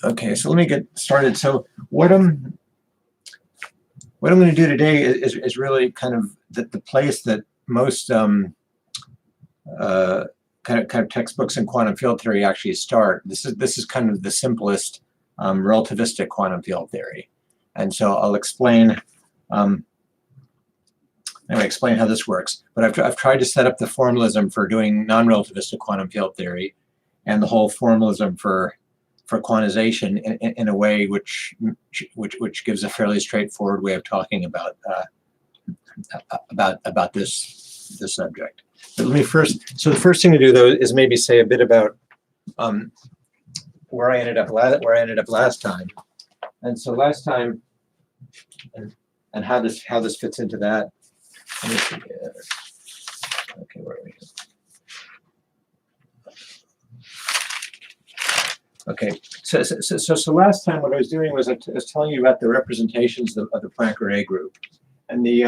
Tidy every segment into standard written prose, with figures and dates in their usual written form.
Okay, so let me get started. So what I'm going to do today is really kind of the place that most kind of textbooks in quantum field theory actually start. This is kind of the simplest relativistic quantum field theory, and so I'll explain. Explain how this works. But I've tried to set up the formalism for doing non-relativistic quantum field theory, and the whole formalism for quantization in a way which gives a fairly straightforward way of talking about this subject. But let me first. So the first thing to do though is maybe say a bit about where I ended up last time, and so last time, and how this fits into that. Let me see. Okay, where are we? Okay, so last time what I was doing was I was telling you about the representations of the Planck array group, and the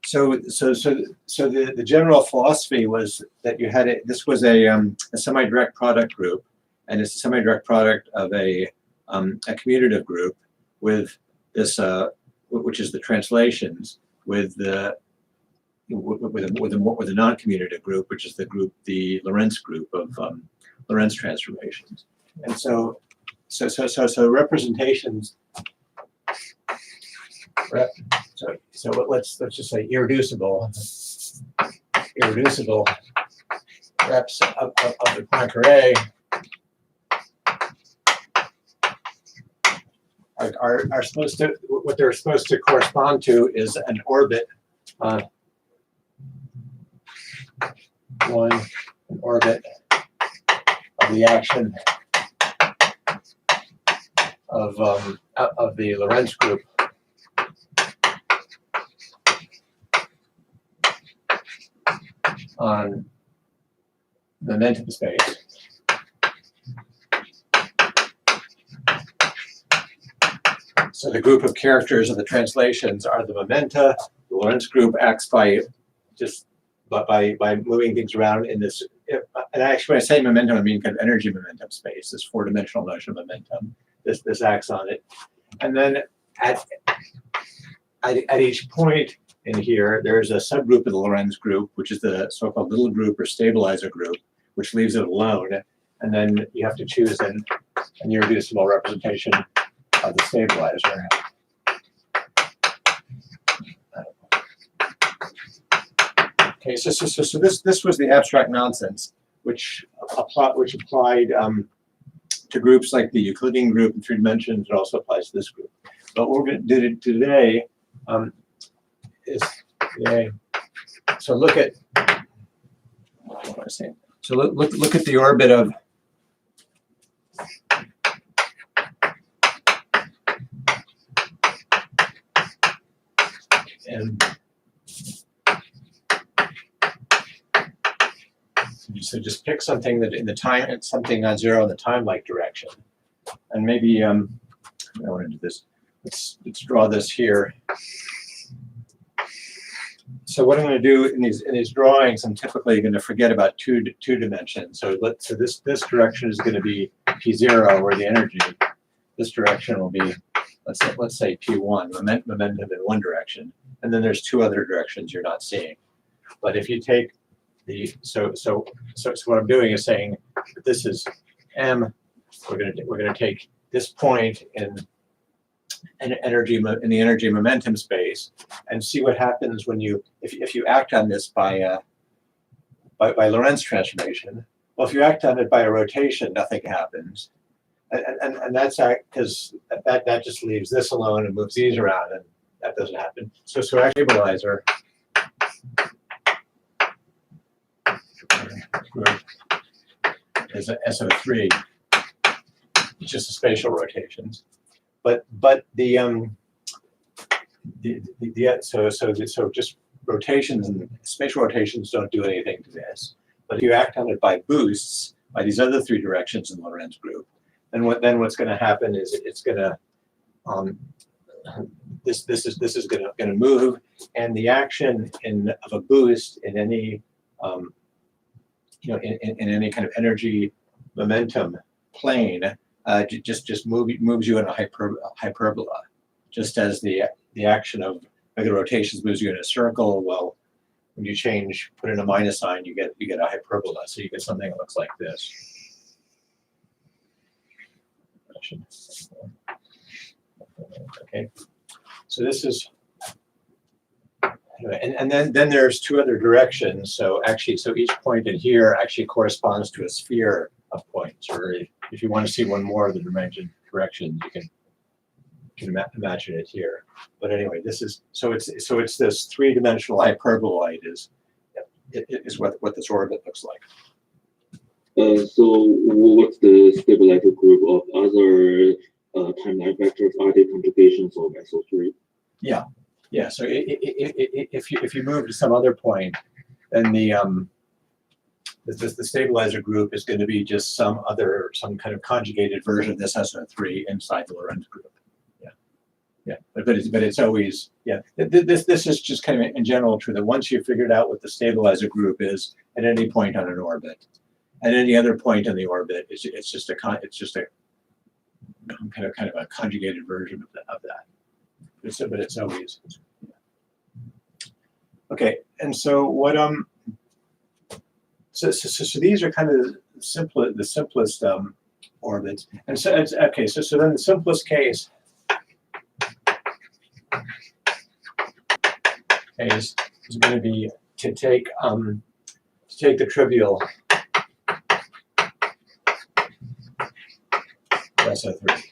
so the general philosophy was that you had this was a semi-direct product group, and it's a semi-direct product of a commutative group with this which is the translations with the non-commutative group, which is the Lorentz group of Lorentz transformations. And so representations. So let's just say irreducible reps of the Planck array are supposed to, what they're supposed to correspond to is an orbit, an orbit of the action of the Lorentz group on momentum space. So the group of characters of the translations are the momenta. The Lorentz group acts by moving things around in this. And actually, when I say momentum, I mean kind of energy momentum space. This four-dimensional notion of momentum. This acts on it, and then at each point in here, there's a subgroup of the Lorentz group, which is the so-called little group or stabilizer group, which leaves it alone. And then you have to choose an irreducible representation of the stabilizer. Okay, so this was the abstract nonsense, which applied to groups like the Euclidean group in 3 dimensions. It also applies to this group. But what we're going to do today is so look at what am I saying? So look at the orbit of and so just pick something that in the time, something on 0 in the time-like direction, and maybe I want to do this. Let's draw this here. So what I'm going to do in these drawings, I'm typically going to forget about two dimensions. So this direction is going to be P0, or the energy. This direction will be let's say P1, momentum in one direction, and then there's 2 other directions you're not seeing. But if you take the so what I'm doing is saying that this is M. We're going to take this point in the energy momentum space and see what happens when if you act on this by Lorentz transformation. Well, if you act on it by a rotation, nothing happens, and that's because that just leaves this alone and moves these around, and that doesn't happen. So our stabilizer group is a SO3. It's just the spatial rotations, but so just rotations and spatial rotations don't do anything to this. But if you act on it by boosts, by these other 3 directions in the Lorentz group, then what's going to happen is it's going to this is going to move, and the action of a boost in any in any kind of energy momentum plane just moves you in a hyperbola, just as the action of regular rotations moves you in a circle. Well, when you put in a minus sign, you get a hyperbola. So you get something that looks like this. Okay, so this is, and then there's two other directions. So each point in here actually corresponds to a sphere of points. Or if you want to see one more of the directions, you can imagine it here. But anyway, this is it's this three-dimensional hyperboloid is what this orbit looks like. So what's the stabilizer group of other timeline vectors? Are they conjugations of SO3? Yeah. So if you move to some other point, then the stabilizer group is going to be just some kind of conjugated version of this SO3 inside the Lorentz group. Yeah. But it's always, yeah. This is just kind of in general true that once you've figured out what the stabilizer group is at any point on an orbit, at any other point in the orbit, it's just a kind of a conjugated version of that. But it's always, yeah. Okay. And so what so these are kind of the simplest orbits. And so it's okay. So then the simplest case is going to be to take the trivial SO3.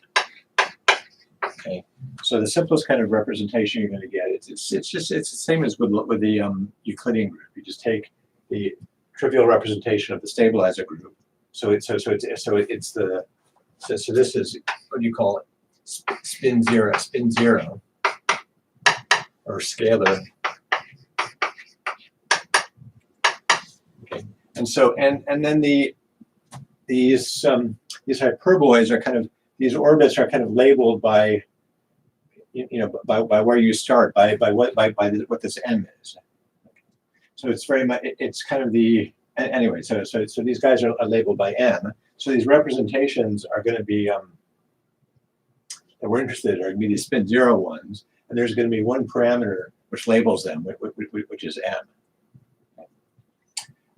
Okay, so the simplest kind of representation you're going to get it's the same as with the Euclidean group. You just take the trivial representation of the stabilizer group. So this is what do you call it? Spin zero, or scalar. Okay, and so and then these hyperboloids are kind of, these orbits are kind of labeled by by where you start, by what this m is. So it's very much, it's kind of the, anyway, so these guys are labeled by m. So these representations are going to be that we're interested in are going to be these spin zero ones, and there's going to be one parameter which labels them, which is m.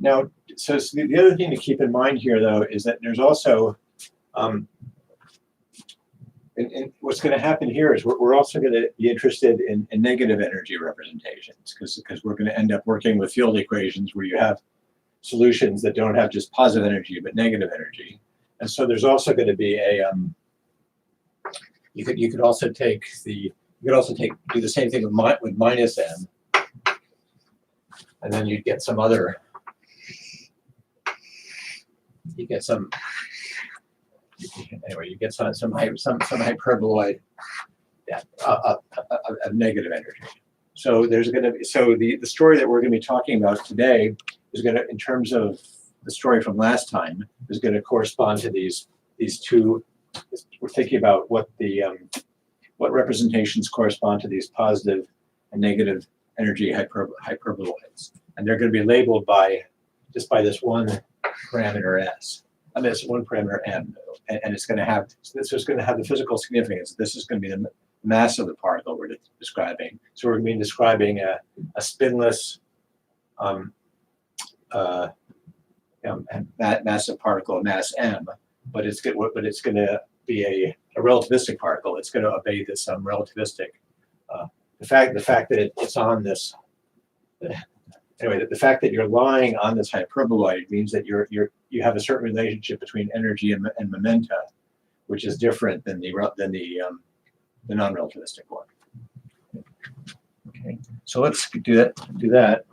Now, so the other thing to keep in mind here, though, is that there's also and what's going to happen here is we're also going to be interested in negative energy representations, because we're going to end up working with field equations where you have solutions that don't have just positive energy but negative energy. And so there's also going to be a you could also do the same thing with minus m, and then you'd get some other, you get some hyperboloid, yeah, of negative energy. So there's going to be, so the story that we're going to be talking about today is going to, in terms of the story from last time, is going to correspond to these two. We're thinking about what what representations correspond to these positive and negative energy hyperboloids, and they're going to be labeled by just by this one parameter s. I mean, it's one parameter m, and it's going to have, this is going to have the physical significance. This is going to be the mass of the particle we're describing. So we're going to be describing a spinless massive particle, mass m, but it's going to be a relativistic particle. It's going to obey this relativistic. The fact that it's on this. Anyway, the fact that you're lying on this hyperboloid means that you have a certain relationship between energy and momenta, which is different than the non-relativistic one. Okay, so let's do that.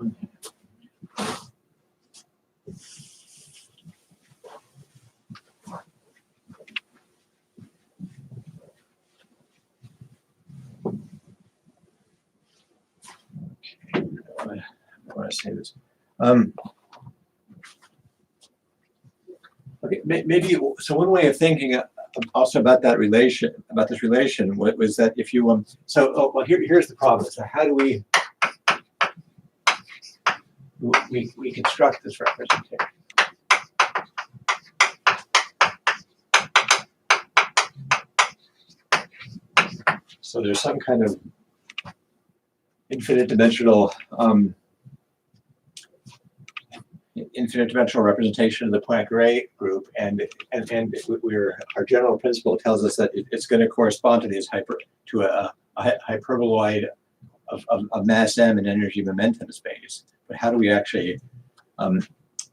Okay, I want to say this. Okay, maybe so. One way of thinking also about this relation, was that if you here's the problem. So how do we construct this representation? So there's some kind of infinite dimensional representation of the Poincare group, and our general principle tells us that it's going to correspond to these a hyperboloid of mass m and energy momentum space. But how do we actually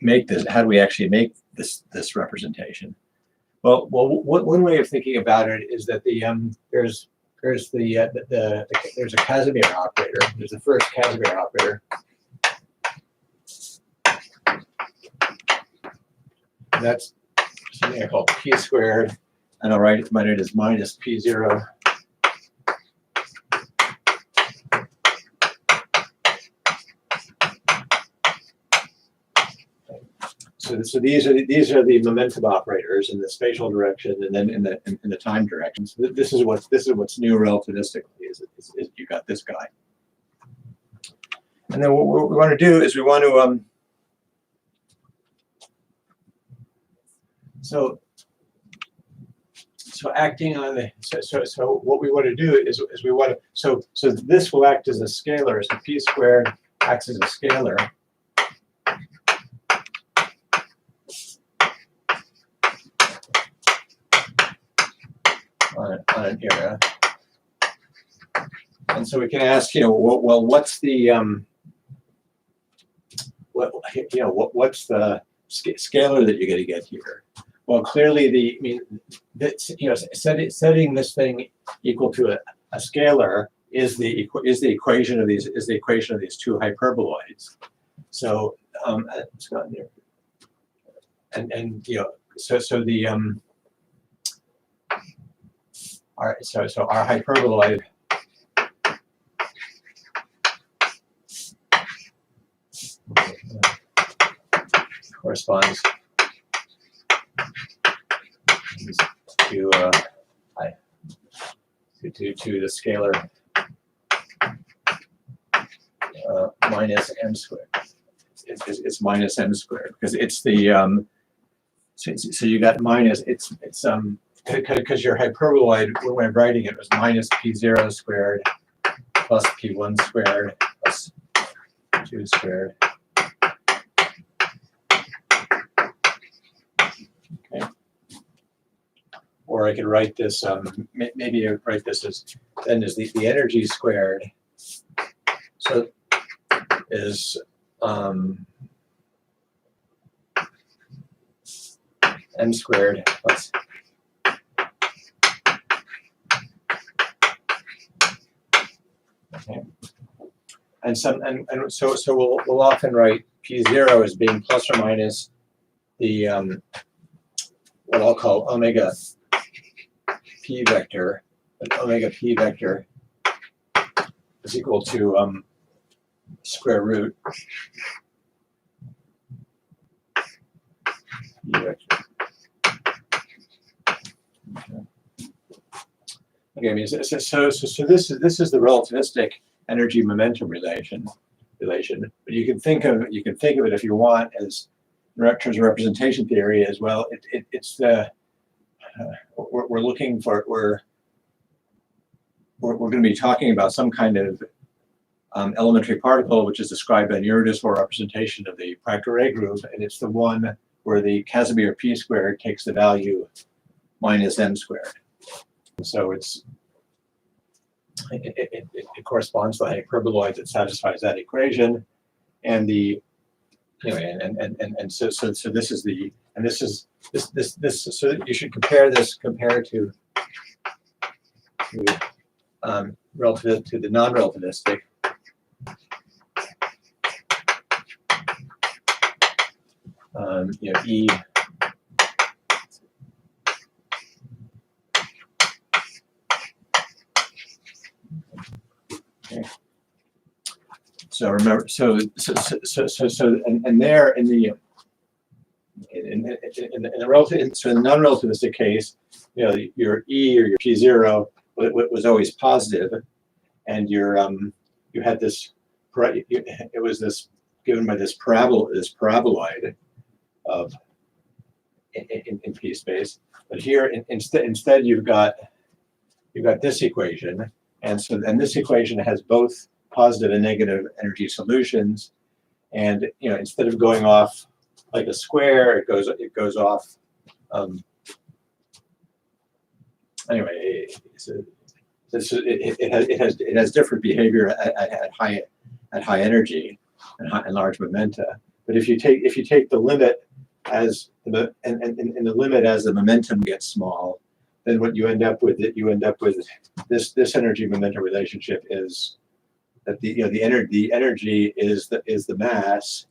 make this? How do we actually make this representation? Well, one way of thinking about it is that there's a Casimir operator. There's the first Casimir operator. And that's something I call p squared, and I'll write it as minus p0. So these are the momentum operators in the spatial direction, and then in the time direction. So this is what's new relativistically. Is you got this guy, and then what we want to do is we want to so acting on the so what we want to do is we want to so this will act as a scalar. So p squared acts as a scalar. On an area, and so we can ask, well, what's the what's the scalar that you're going to get here? Well, clearly setting this thing equal to a scalar is the equation of these two hyperboloids. So it's got there, and so the so our hyperboloid corresponds to the scalar minus m squared. It's minus m squared because it's the so you got minus it's because your hyperboloid, when I'm writing it, was minus p0 squared plus p1 squared plus 2 squared. Okay. Or I could write this, maybe I write this as the energy squared. So is m squared plus okay. And so we'll often write p0 as being plus or minus the what I'll call omega p vector, but omega p vector is equal to square root p vector. Okay, I mean, so this is the relativistic energy momentum relation, but you can think of it if you want as in terms of representation theory as well. It's the we're looking for we're going to be talking about some kind of elementary particle which is described by an irreducible representation of the Poincare group, and it's the one where the Casimir p squared takes the value minus m squared. So it corresponds to the hyperboloid that satisfies that equation, and the so this is the so you should compare to relative to the non-relativistic. E. Okay. So remember, and there in the relative, so in the non-relativistic case, your E or your P0 was always positive, and you had this it was this given by this paraboloid of in P space. But here instead you've got this equation, And so, and this equation has both positive and negative energy solutions. And instead of going off like a square, it goes off. Anyway, it has different behavior at high energy and large momenta. But if you take the limit as the limit as the momentum gets small, then what you end up with this energy momentum relationship is that the energy is the mass,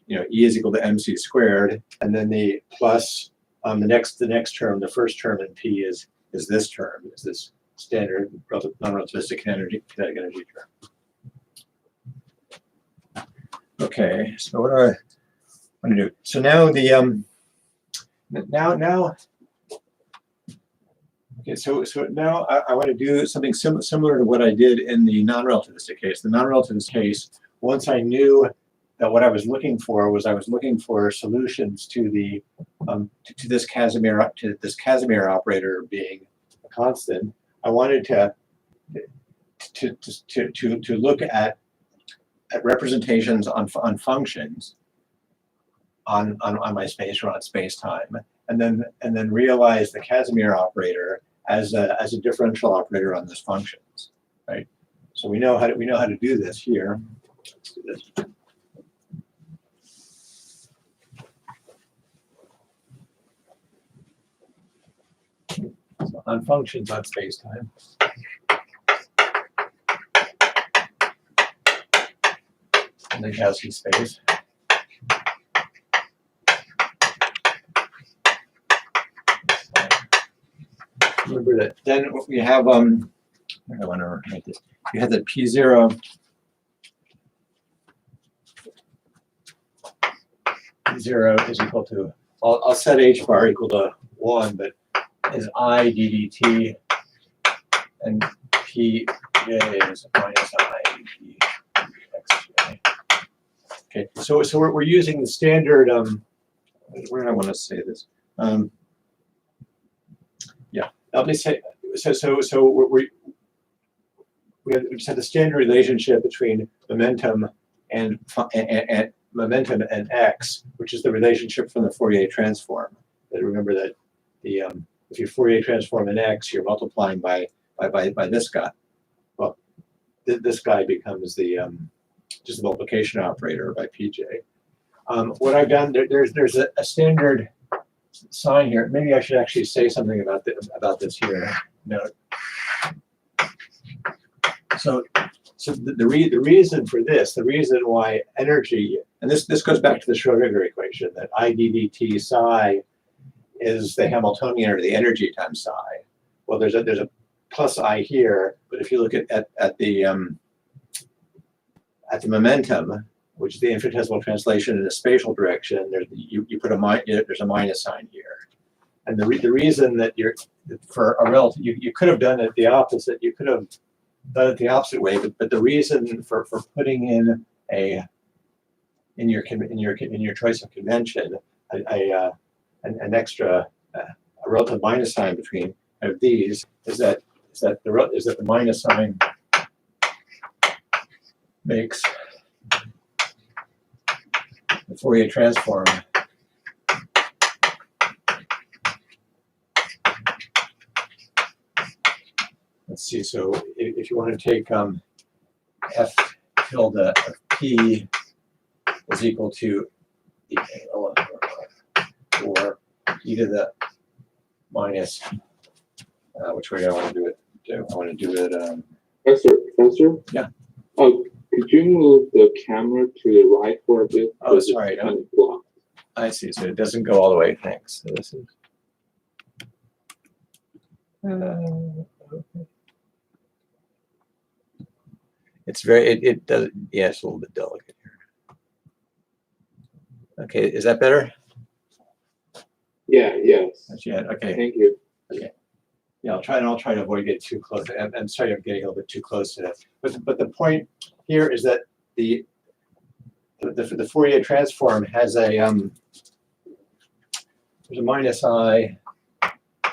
E is equal to mc squared, and then the plus the next term, the first term in P is this term, is this standard non-relativistic kinetic energy term. Okay, so what do I want to do? So now okay, so now I want to do something similar to what I did in the non-relativistic case. The non-relativistic case, once I knew that what I was looking for solutions to the to this Casimir operator being a constant, I wanted to look at representations on functions on my space or on space time, and then realize the Casimir operator as a differential operator on those functions, right? So we know how to do this here. Let's do this. So on functions on space-time. In the Gaussian space. Remember that then we have I want to write this. You have that P0. P0 is equal to, I'll set H bar equal to 1, but is I ddt, and Pj is minus I dt xj. Okay, so we're using the standard, where do I want to say this? Yeah, let me say, so we just have the standard relationship between momentum and momentum and x, which is the relationship from the Fourier transform. But remember that if you Fourier transform an x, you're multiplying by this guy. Well, this guy becomes the just the multiplication operator by Pj. What I've done, there's a standard sign here. Maybe I should actually say something about this here. Note. So the reason for this, the reason why energy, and this goes back to the Schrodinger equation, that I ddt psi is the Hamiltonian or the energy times psi. Well, there's a plus I here, but if you look at the momentum, which is the infinitesimal translation in a spatial direction, you put there's a minus sign here. And the reason that for a relative, you could have done it the opposite. You could have done it the opposite way, but the reason for putting in your choice of convention an extra a relative minus sign between of these is that the minus sign makes the Fourier transform let's see, so if you want to take f tilde of p is equal to or e to the minus, which way do I want to do it? I want to do it. Professor? Yeah. Could you move the camera to the right for a bit? Oh, sorry. I see. So it doesn't go all the way. Thanks. So this is. Okay. It's very. It does. Yeah, it's a little bit delicate here. Okay, is that better? Yeah. Yes. Yeah. Okay. Thank you. Okay. Yeah, I'll try to avoid getting too close. I'm sorry, I'm getting a little bit too close to that. But the point here is that the Fourier transform has a there's a minus I,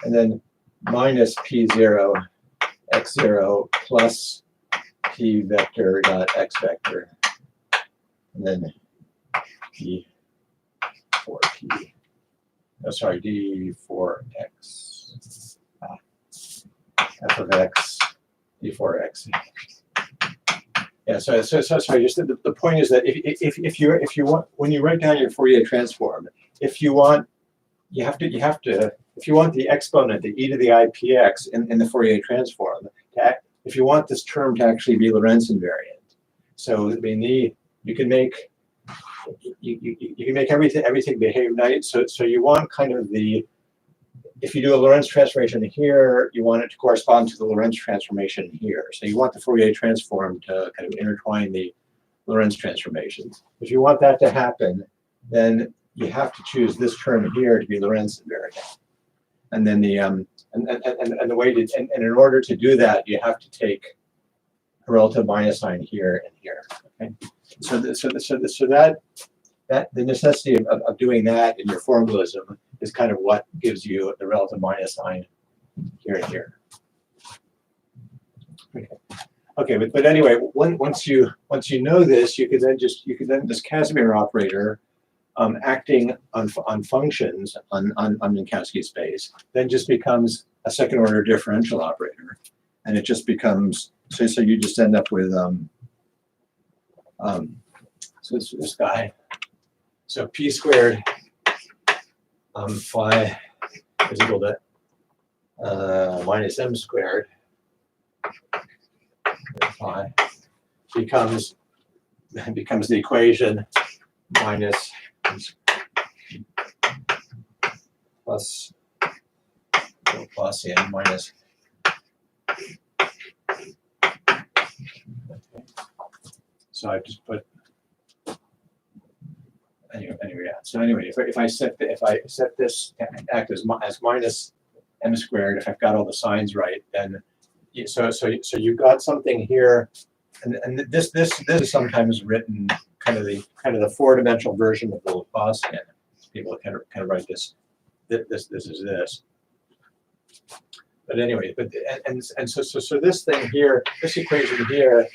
and then minus P0, x0 plus p vector dot x vector, and then d for p. Oh, sorry, d for x. F of x, d for x. Yeah. So sorry. Just the point is that if you want, when you write down your Fourier transform, if you want, you have to if you want the exponent, the e to the ipx in the Fourier transform, if you want this term to actually be Lorentz invariant, so I mean you can make everything behave nice. So you want kind of if you do a Lorentz transformation here, you want it to correspond to the Lorentz transformation here. So you want the Fourier transform to kind of intertwine the Lorentz transformations. If you want that to happen, then you have to choose this term here to be Lorentz invariant. And then and the way to, and in order to do that, you have to take a relative minus sign here and here. Okay. So that the necessity of doing that in your formalism is kind of what gives you the relative minus sign here and here. Okay, but anyway, once you know this, you can then this Casimir operator acting on functions on Minkowski space then just becomes a second order differential operator, and it just becomes so you just end up with so it's this guy. So p squared phi is equal to minus m squared phi becomes the equation minus plus Laplacian minus. Okay. So I just put anyway. Yeah. So anyway, if I set this to act as minus m squared, if I've got all the signs right, then so you've got something here, and this is sometimes written kind of the four-dimensional version of the Laplacian. People kind of write this. This is this. But anyway, and so this thing here, this equation here,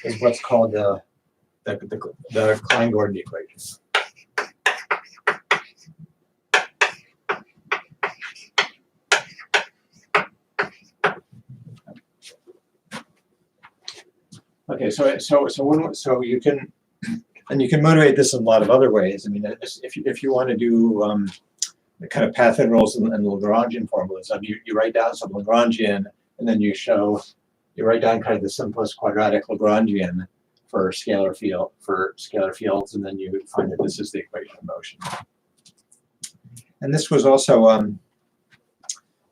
is what's called the Klein-Gordon equation. Okay, so you can, and you can motivate this in a lot of other ways. I mean, if you want to do the kind of path integrals and Lagrangian formalism, you write down some Lagrangian, and then you write down kind of the simplest quadratic Lagrangian for scalar fields, and then you find that this is the equation of motion. And this was also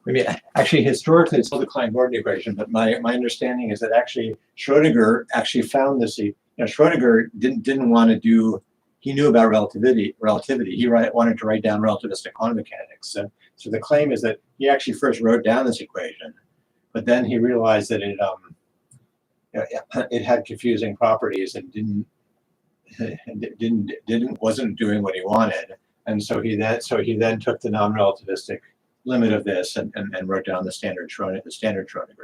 I mean, actually, historically, it's called the Klein-Gordon equation, but my understanding is that actually Schrodinger actually found this. Schrodinger didn't want to do. He knew about relativity. He wanted to write down relativistic quantum mechanics. So the claim is that he actually first wrote down this equation, but then he realized that it had confusing properties and wasn't doing what he wanted. And so he then took the non-relativistic limit of this and wrote down the standard Schrodinger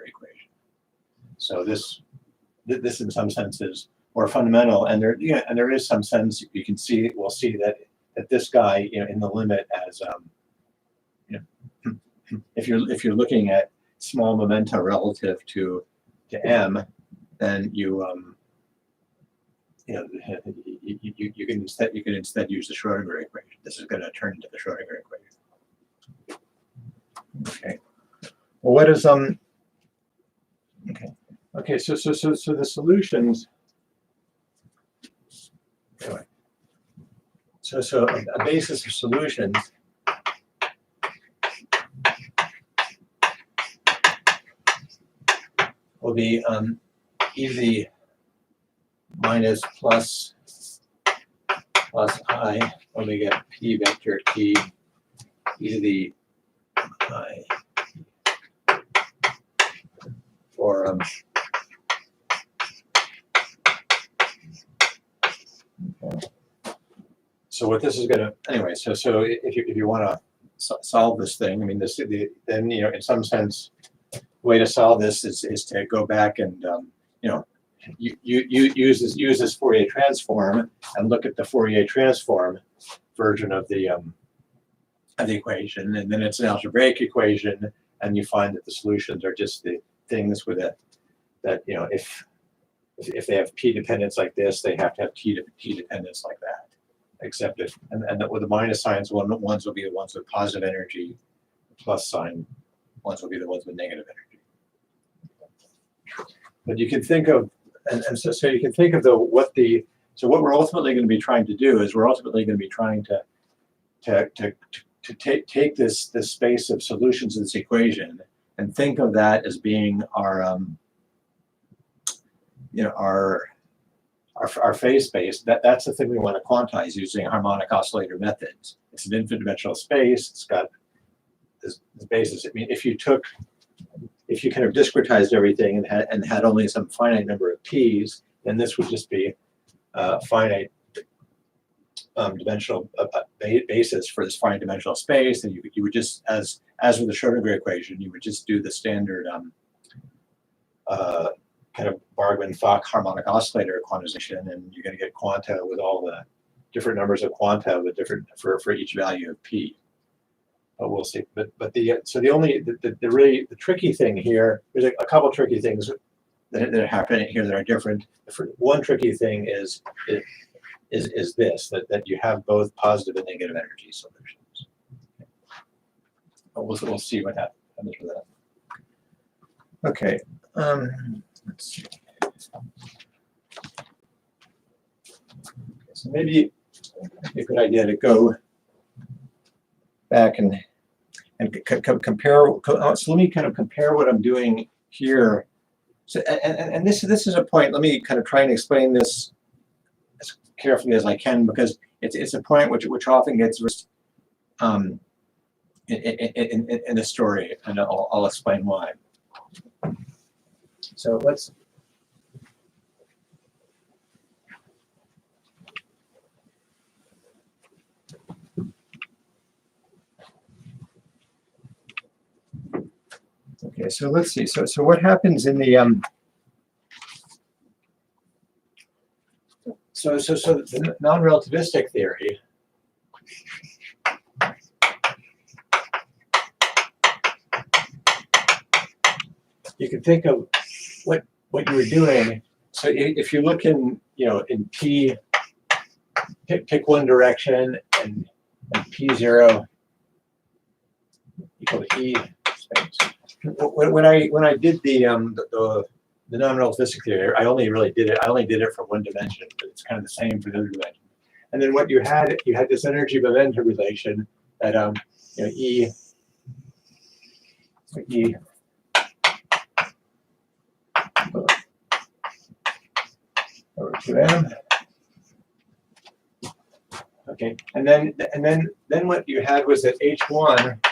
equation. So this in some sense is more fundamental, and there is some sense we'll see that this guy in the limit as if you're looking at small momenta relative to m, then you can instead use the Schrodinger equation. This is going to turn into the Schrodinger equation. Okay. Well, what is Okay. So the solutions. Anyway. So a basis of solutions will be e to the minus plus I omega p vector t e to the I for so what this is going to anyway. So if you want to solve this thing, I mean then in some sense way to solve this is to go back and you use this Fourier transform and look at the Fourier transform version of the equation, and then it's an algebraic equation, and you find that the solutions are just the things with it that if they have p dependence like this, they have to have t dependence like that. Except if and with the minus signs, ones will be the ones with positive energy, plus sign ones will be the ones with negative energy. But you can think of so you can think of what we're ultimately going to be trying to do is we're ultimately going to be trying to take this space of solutions in this equation and think of that as being our phase space. That's the thing we want to quantize using harmonic oscillator methods. It's an infinite dimensional space. It's got this basis. I mean, if you kind of discretized everything and had only some finite number of p's, then this would just be a finite dimensional basis for this finite dimensional space, and you would just, as with the Schrodinger equation, you would just do the standard kind of Bargmann-Fock harmonic oscillator quantization, and you're going to get quanta with all the different numbers of quanta with different for each value of p. But we'll see. But the tricky thing here, there's a couple tricky things that are happening here that are different. One tricky thing is this, that you have both positive and negative energy solutions. But we'll see what happens with that. Okay. Let's see. So maybe a good idea to go back and compare. So let me kind of compare what I'm doing here. So and this is a point. Let me kind of try and explain this as carefully as I can, because it's a point which often gets in the story, and I'll explain why. So let's. Okay, so let's see. So what happens in the so the non-relativistic theory. You can think of what you were doing. So if you look in P, pick one direction and P0 equal to E space. When I did the non-relativistic theory, I only did it for one dimension, but it's kind of the same for the other dimension. And then what you had this energy momentum relation that E over 2m. Okay, and then what you had was that H1.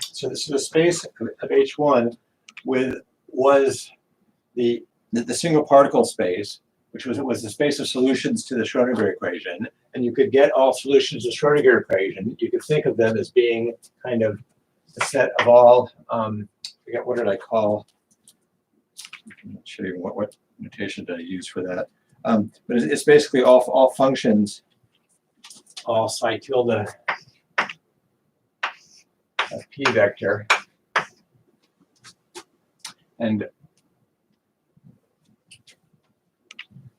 So this is a space of H1 was the single particle space, which was the space of solutions to the Schrodinger equation, and you could get all solutions to the Schrodinger equation. You could think of them as being kind of a set of all. I forget, what did I call? I'm not sure even what notation did I use for that. But it's basically all functions, all psi tilde of p vector, and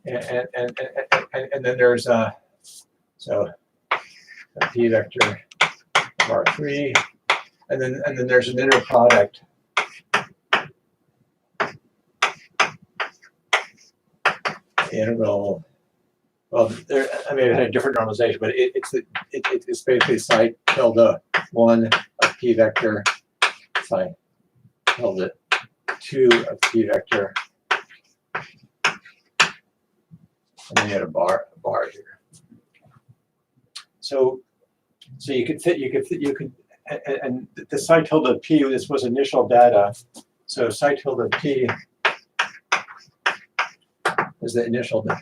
then there's so p vector of R3, and then there's an inner product integral. Well, I mean, it had a different normalization, but it's basically psi tilde 1 of p vector, psi tilde 2 of p vector, and then you had a bar here. So you could and the psi tilde p, this was initial data. So psi tilde p is the initial data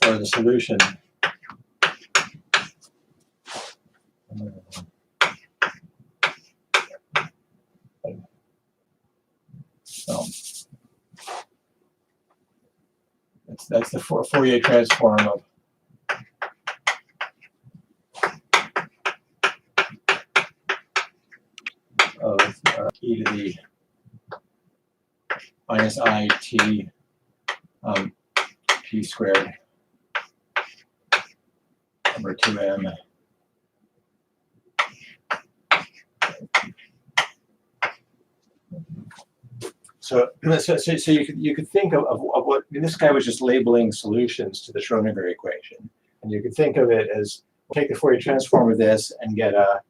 for the solution. So that's the Fourier transform of e to the minus I t p squared over 2m. So you could think of what, I mean, this guy was just labeling solutions to the Schrodinger equation, and you could think of it as take the Fourier transform of this and get a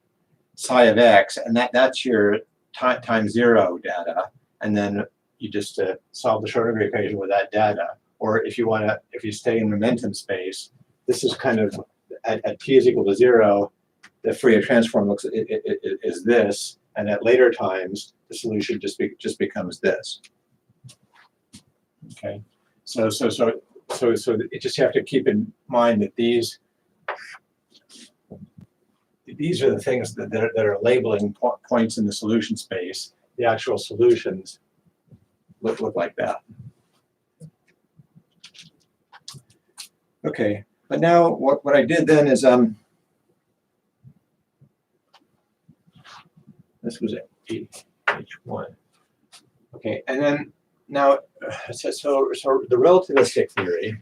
psi of x, and that's your time zero data, and then you just solve the Schrodinger equation with that data. Or if you stay in momentum space, this is kind of at t is equal to 0, the Fourier transform looks is this, and at later times the solution just becomes this. Okay, so it just have to keep in mind that these are the things that are labeling points in the solution space. The actual solutions look like that. Okay, but now what I did then is this was H1. Okay, and then now so the relativistic theory.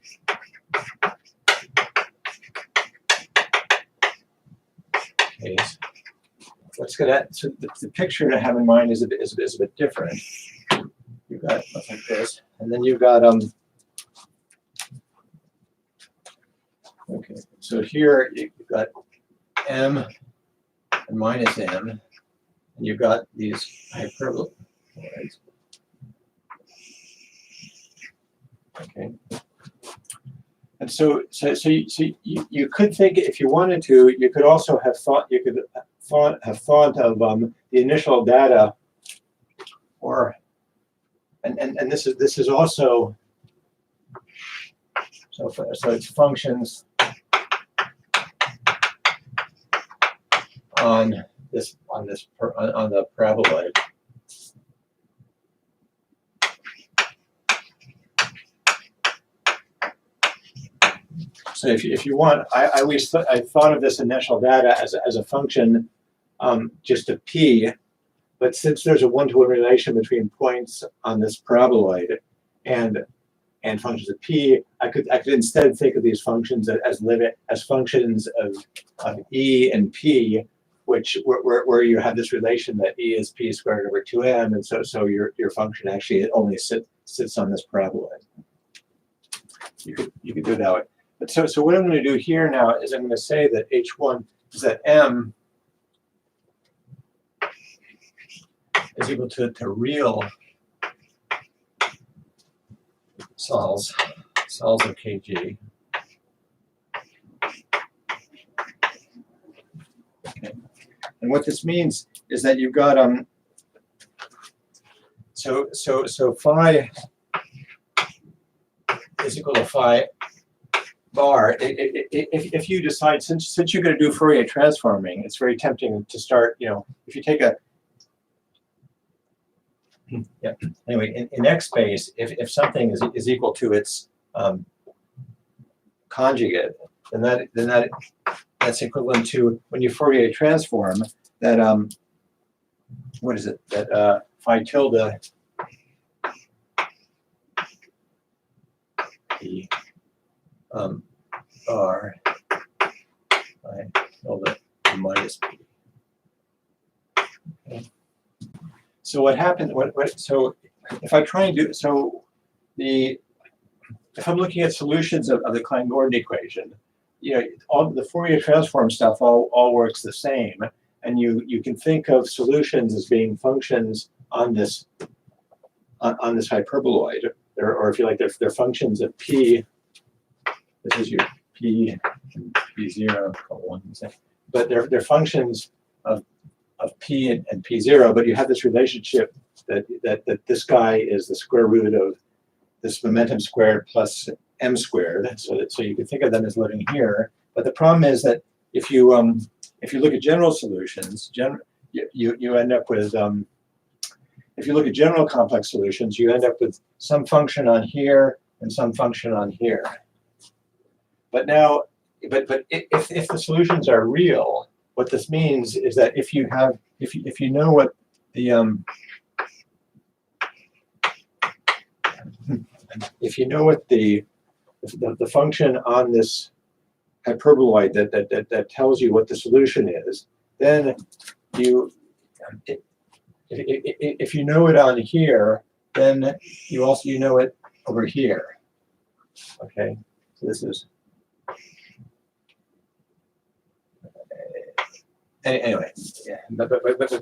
Okay, so the picture to have in mind is a bit different. You've got something like this, and then you've got okay, so here you've got m and minus m, and you've got these hyperboloids. Okay, and so you could think, if you wanted to, you could also have thought of the initial data, or and this is also so it's functions on the paraboloid. So if you want, I always I thought of this initial data as a function just of p, but since there's a one-to-one relation between points on this paraboloid and functions of p, I could instead think of these functions as functions of e and p, where you have this relation that e is p squared over 2m, and so your function actually only sits on this paraboloid. You could do it that way. But so what I'm going to do here now is I'm going to say that H1 is that m is equal to real sols of kg. Okay. And what this means is that you've got so phi is equal to phi bar. If you decide, since you're going to do Fourier transforming, it's very tempting to start, if you take a anyway, in X space, if something is equal to its conjugate, then that's equivalent to, when you Fourier transform, that what is it? That phi tilde p r phi tilde minus p. Okay. So what happened? So if I try and do if I'm looking at solutions of the Klein-Gordon equation, all the Fourier transform stuff all works the same, and you can think of solutions as being functions on this hyperboloid, or if you like, they're functions of p. This is your p and p0, but they're functions of p and p0, but you have this relationship that this guy is the square root of this momentum squared plus m squared, so you can think of them as living here. But the problem is that if you if you look at general solutions, you end up with, if you look at general complex solutions, you end up with some function on here and some function on here. But now, if the solutions are real, what this means is that if you know what the the function on this hyperboloid that tells you what the solution is, then if you know it on here, then you know it over here. Okay, so this is anyway. Yeah, but because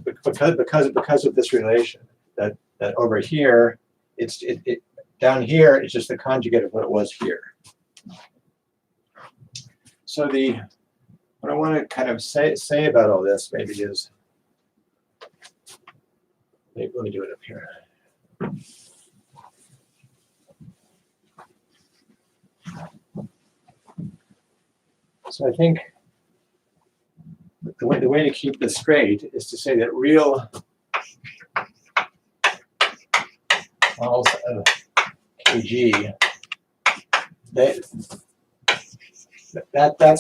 of this relation, that over here, it down here it's just the conjugate of what it was here. So what I want to kind of say about all this maybe is, let me do it up here. So I think the way to keep this straight is to say that real models of KG, that's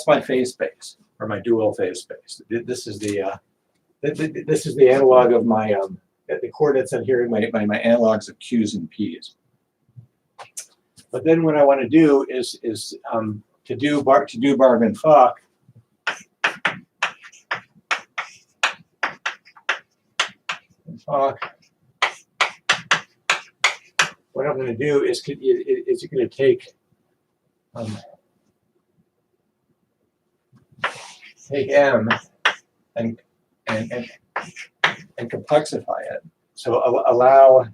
my phase space, or my dual phase space. This is the analog of my the coordinates I'm here, my analogs of Q's and P's. But then what I want to do is to do Bargman-Fock. What I'm going to do is you're going to take M and complexify it. So allow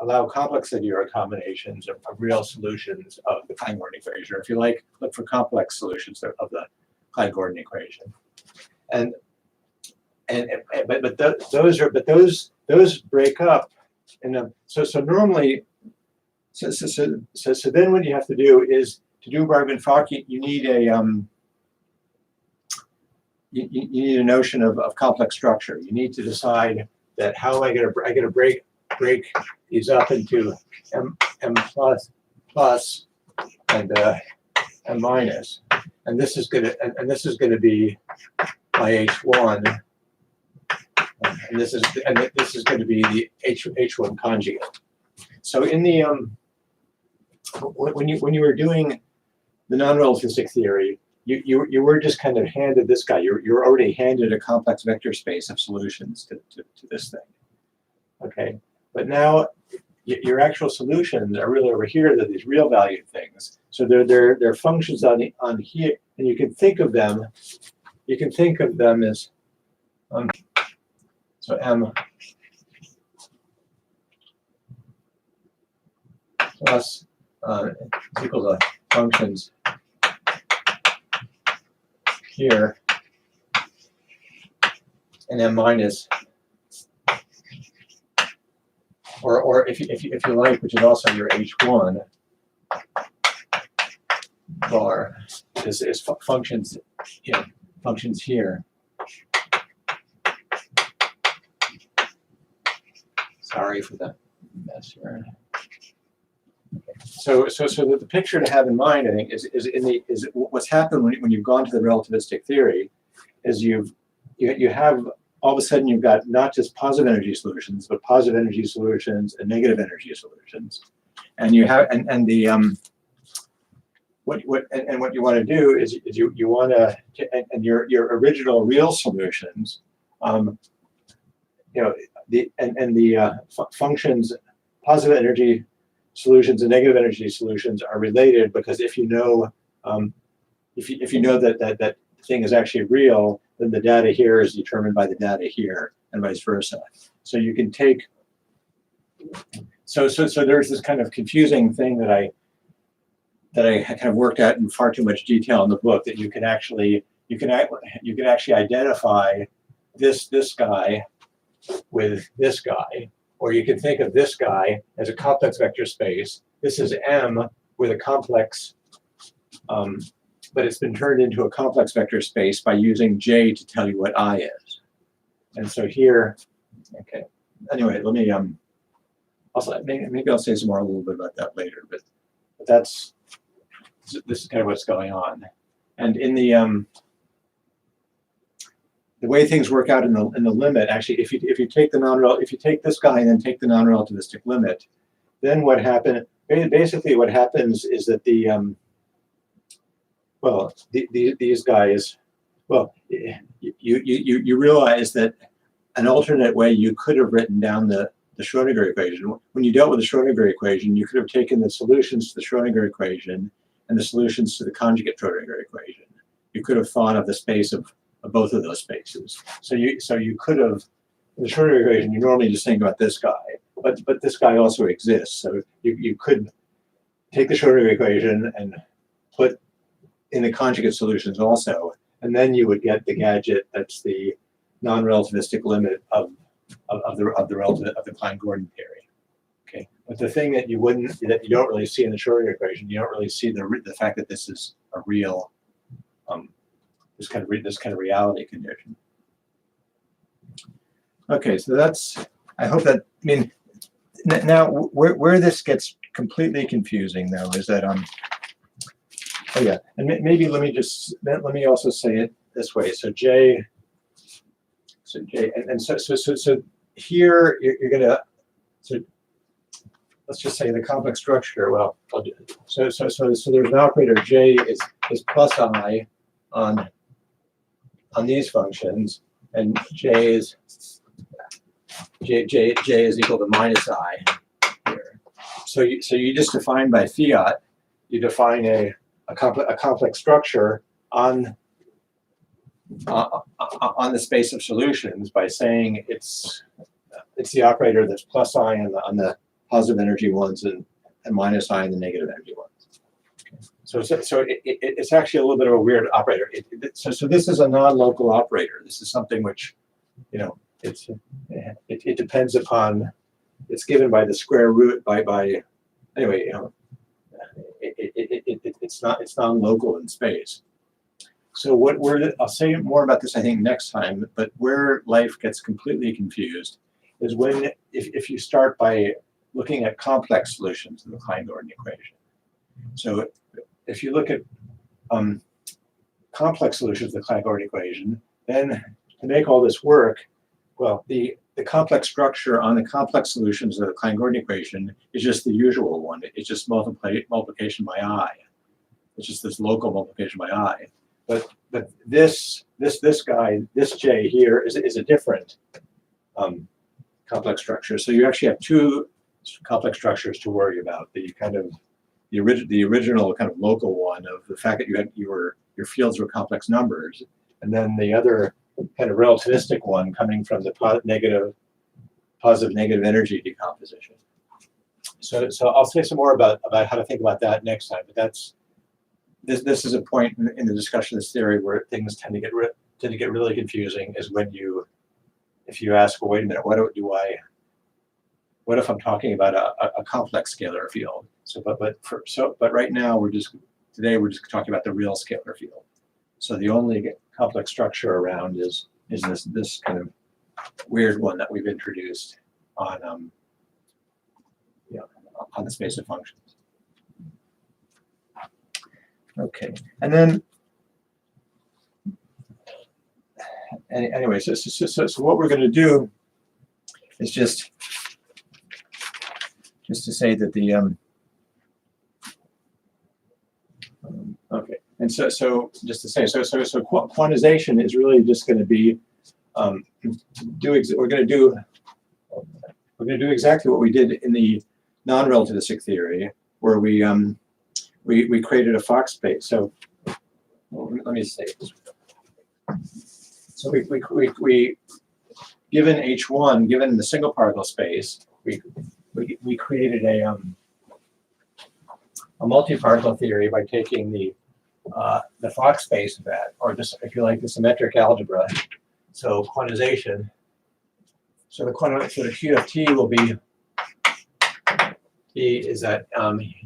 allow complex linear combinations of real solutions of the Klein-Gordon equation, or if you like, look for complex solutions of the Klein-Gordon equation. Those break up in a so normally so then what you have to do is to do Bargman-Fock, you need a you need a notion of complex structure. You need to decide that how am I going to break these up into m plus and m minus, and this is going to be my H1, and this is going to be the H1 conjugate. So in the when you were doing the non-relativistic theory, you were just kind of handed this guy. You're already handed a complex vector space of solutions to this thing. Okay, but now your actual solutions are really over here. They're these real valued things. So they're functions on here, and you can think of them. You can think of them as so m plus is equal to functions here, and m minus, or if you like, which is also your H1 bar, is functions, functions here. Sorry for the mess here. So the picture to have in mind, I think, is what's happened when you've gone to the relativistic theory, is you have all of a sudden you've got not just positive energy solutions, but positive energy solutions and negative energy solutions, and you have what you want to do is you want to and your original real solutions, functions, positive energy solutions and negative energy solutions are related, because if you know if you know that thing is actually real, then the data here is determined by the data here, and vice versa. So you can take so there's this kind of confusing thing that I kind of worked out in far too much detail in the book, that you can actually identify this guy with this guy. Or you can think of this guy as a complex vector space. This is M with a complex but it's been turned into a complex vector space by using J to tell you what I is. And so here, okay. Anyway, let me also maybe I'll say some more a little bit about that later. But this is kind of what's going on. And in the way things work out in the limit, actually, if you take this guy and then take the non-relativistic limit, then what happens? Basically, what happens is that these guys, you realize that an alternate way you could have written down the Schrodinger equation. When you dealt with the Schrodinger equation, you could have taken the solutions to the Schrodinger equation and the solutions to the conjugate Schrodinger equation. You could have thought of the space of both of those spaces. So you could have, in the Schrodinger equation, you normally just think about this guy, but this guy also exists. So you could take the Schrodinger equation and put in the conjugate solutions also, and then you would get the gadget that's the non-relativistic limit of the Klein-Gordon theory. Okay, but the thing that you don't really see in the Schrodinger equation, you don't really see the fact that this is a real this kind of reality condition. Okay, so that's, I hope that, I mean, now where this gets completely confusing though is that oh yeah, and maybe let me also say it this way. So J, and so here you're gonna, so let's just say the complex structure. Well, so there's an operator J is plus I on these functions, and J is equal to minus I here. So you just define by fiat, you define a complex structure on the space of solutions by saying it's the operator that's plus I on the positive energy ones and minus I on the negative energy ones. So it's actually a little bit of a weird operator. So this is a non-local operator. This is something which, you know, it depends upon, it's given by the square root by anyway, you know, it's non-local in space. So I'll say more about this I think next time, but where life gets completely confused is when if you start by looking at complex solutions of the Klein-Gordon equation. So if you look at complex solutions of the Klein-Gordon equation, then to make all this work, well, the complex structure on the complex solutions of the Klein-Gordon equation is just the usual one. It's just multiplication by I. It's just this local multiplication by I. But this guy, this J here is a different complex structure. So you actually have two complex structures to worry about. The kind of the original kind of local one of the fact that you had your fields were complex numbers, and then the other kind of relativistic one coming from the positive negative energy decomposition. So I'll say some more about how to think about that next time. But this is a point in the discussion of this theory where things tend to get really confusing. Is when if you ask, well, wait a minute, what if I'm talking about a complex scalar field? So but right now we're just talking about the real scalar field. So the only complex structure around is this kind of weird one that we've introduced on on the space of functions. Okay, and then anyway, so what we're going to do is just to say that the okay, and so just to say so quantization is really just going to be we're going to do exactly what we did in the non-relativistic theory, where we created a Fock space. So let me say this. So we given H1, given the single particle space, we created a multi-particle theory by taking the Fock space of that, or just, if you like, the symmetric algebra. So quantization. So the Q of T will be is that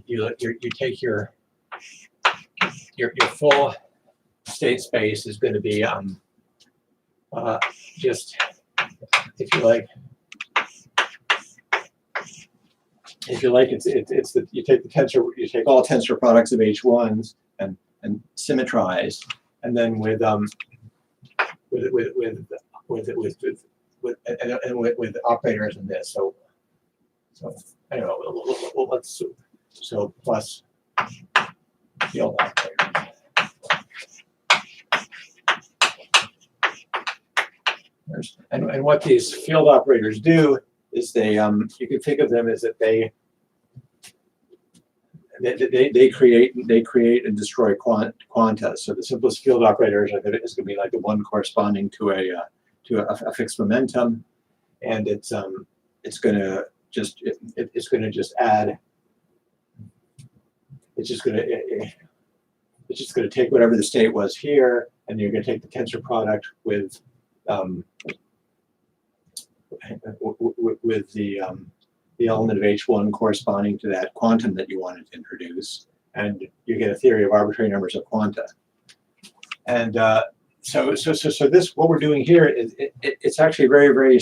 you take your your full state space is going to be just, if you like, it's the, you take all tensor products of H1s and symmetrize, and then with operators in this. So I don't know. Let's so plus field operators. And what these field operators do is they you can think of them as that they create and destroy quanta. So the simplest field operators is going to be like the one corresponding to a fixed momentum, and it's going to just add. It's just going to take whatever the state was here, and you're going to take the tensor product with the element of H1 corresponding to that quantum that you wanted to introduce, and you get a theory of arbitrary numbers of quanta. And so this, what we're doing here is it's actually very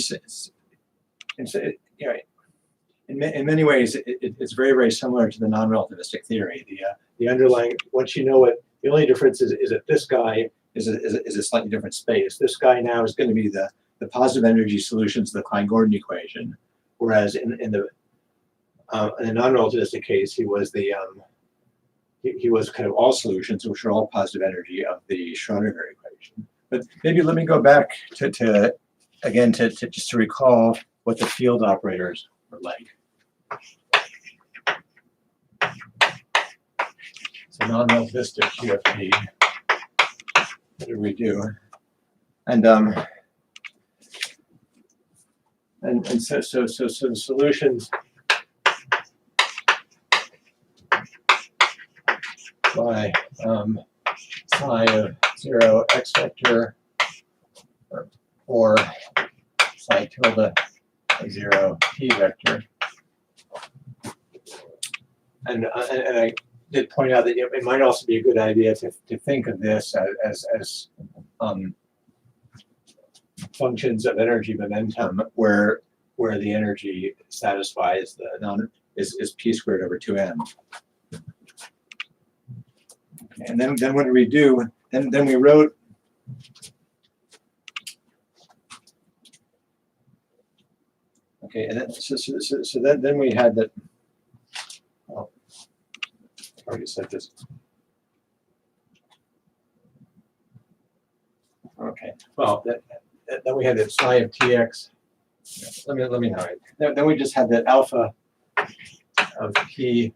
in many ways it's very similar to the non-relativistic theory. The underlying, once you know it, the only difference is that this guy is a slightly different space. This guy now is going to be the positive energy solutions of the Klein-Gordon equation, whereas in the non-relativistic case, he was kind of all solutions, which are all positive energy of the Schrödinger equation. But maybe let me go back to just to recall what the field operators were like. So non-relativistic QFT. What do we do? And so the solutions by psi of 0 x vector or psi tilde of 0 p vector. And I did point out that it might also be a good idea to think of this as functions of energy momentum, where the energy satisfies the is p squared over 2m. Okay, and then what did we do? Then we wrote. Okay, and then, so then we had that. Oh, I already said this. Okay, well, then we had that psi of tx. Let me know. Then we just had that alpha of p.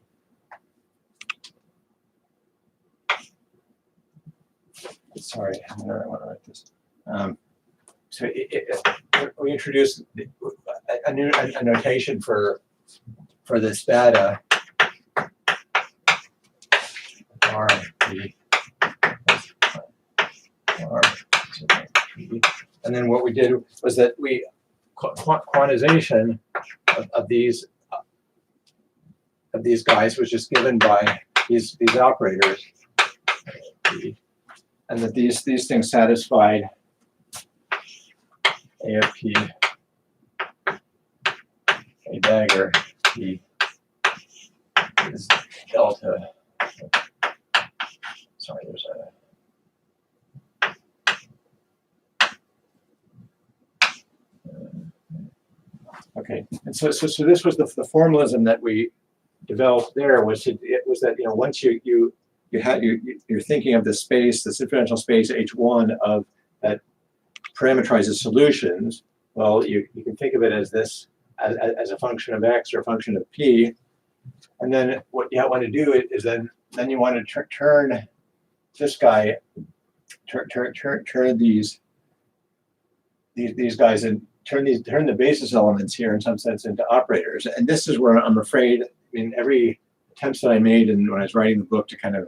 Sorry, I don't want to write this. So we introduced a notation for this data. R P. And then what we did was that we quantization of these guys was just given by these operators, and that these things satisfied A of P, A dagger P is delta. Sorry, there's a. Okay, and so this was the formalism that we developed there. Was that once you're thinking of the space, the differential space H1 of that parameterizes solutions. Well, you can think of it as this as a function of x or a function of p, and then what you want to do is then you want to turn this guy, turn these guys and turn the basis elements here in some sense into operators. And this is where I'm afraid, every attempts that I made when I was writing the book to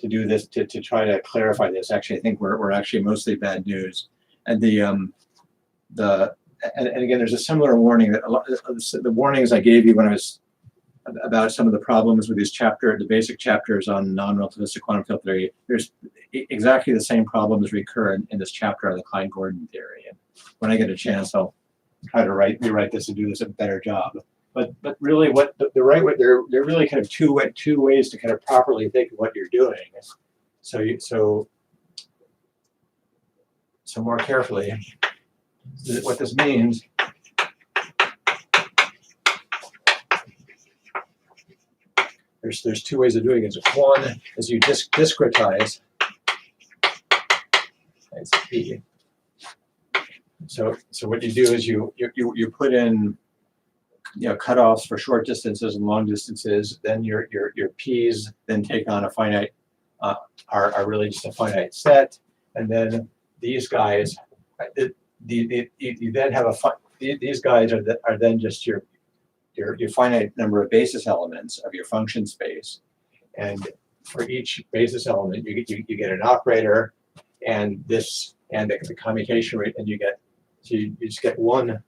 do this, to try to clarify this, actually I think we're actually mostly bad news. And and again, there's a similar warning that the warnings I gave you when I was about some of the problems with the basic chapters on non-relativistic quantum field theory. There's exactly the same problems recur in this chapter on the Klein-Gordon theory. And when I get a chance, I'll try to rewrite this and do this a better job. But really, what the right way, there are really kind of two ways to kind of properly think of what you're doing. So more carefully, what this means. There's two ways of doing it. One is you discretize. It's P. So what you do is you put in cutoffs for short distances and long distances. Then your P's then take on a finite are really just a finite set, and then these guys you then have these guys are then just your finite number of basis elements of your function space, and for each basis element you get an operator and the commutation rate, and you just get a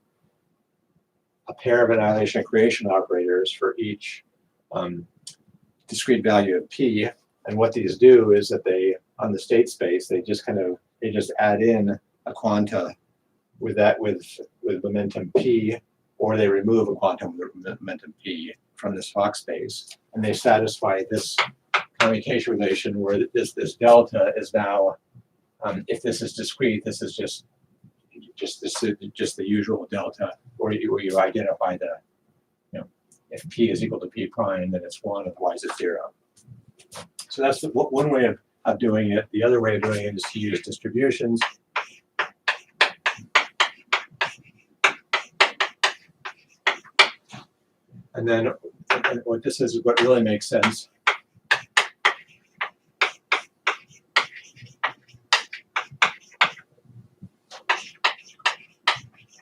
pair of annihilation and creation operators for each discrete value of P. And what these do is that they, on the state space, they just add in a quanta with momentum P, or they remove a quantum with momentum P from this Fock space, and they satisfy this commutation relation where this delta is now, if this is discrete, this is just the usual delta, or you identify if P is equal to P prime, then it's 1, otherwise it's 0. So that's one way of doing it. The other way of doing it is to use distributions. And then what this is what really makes sense.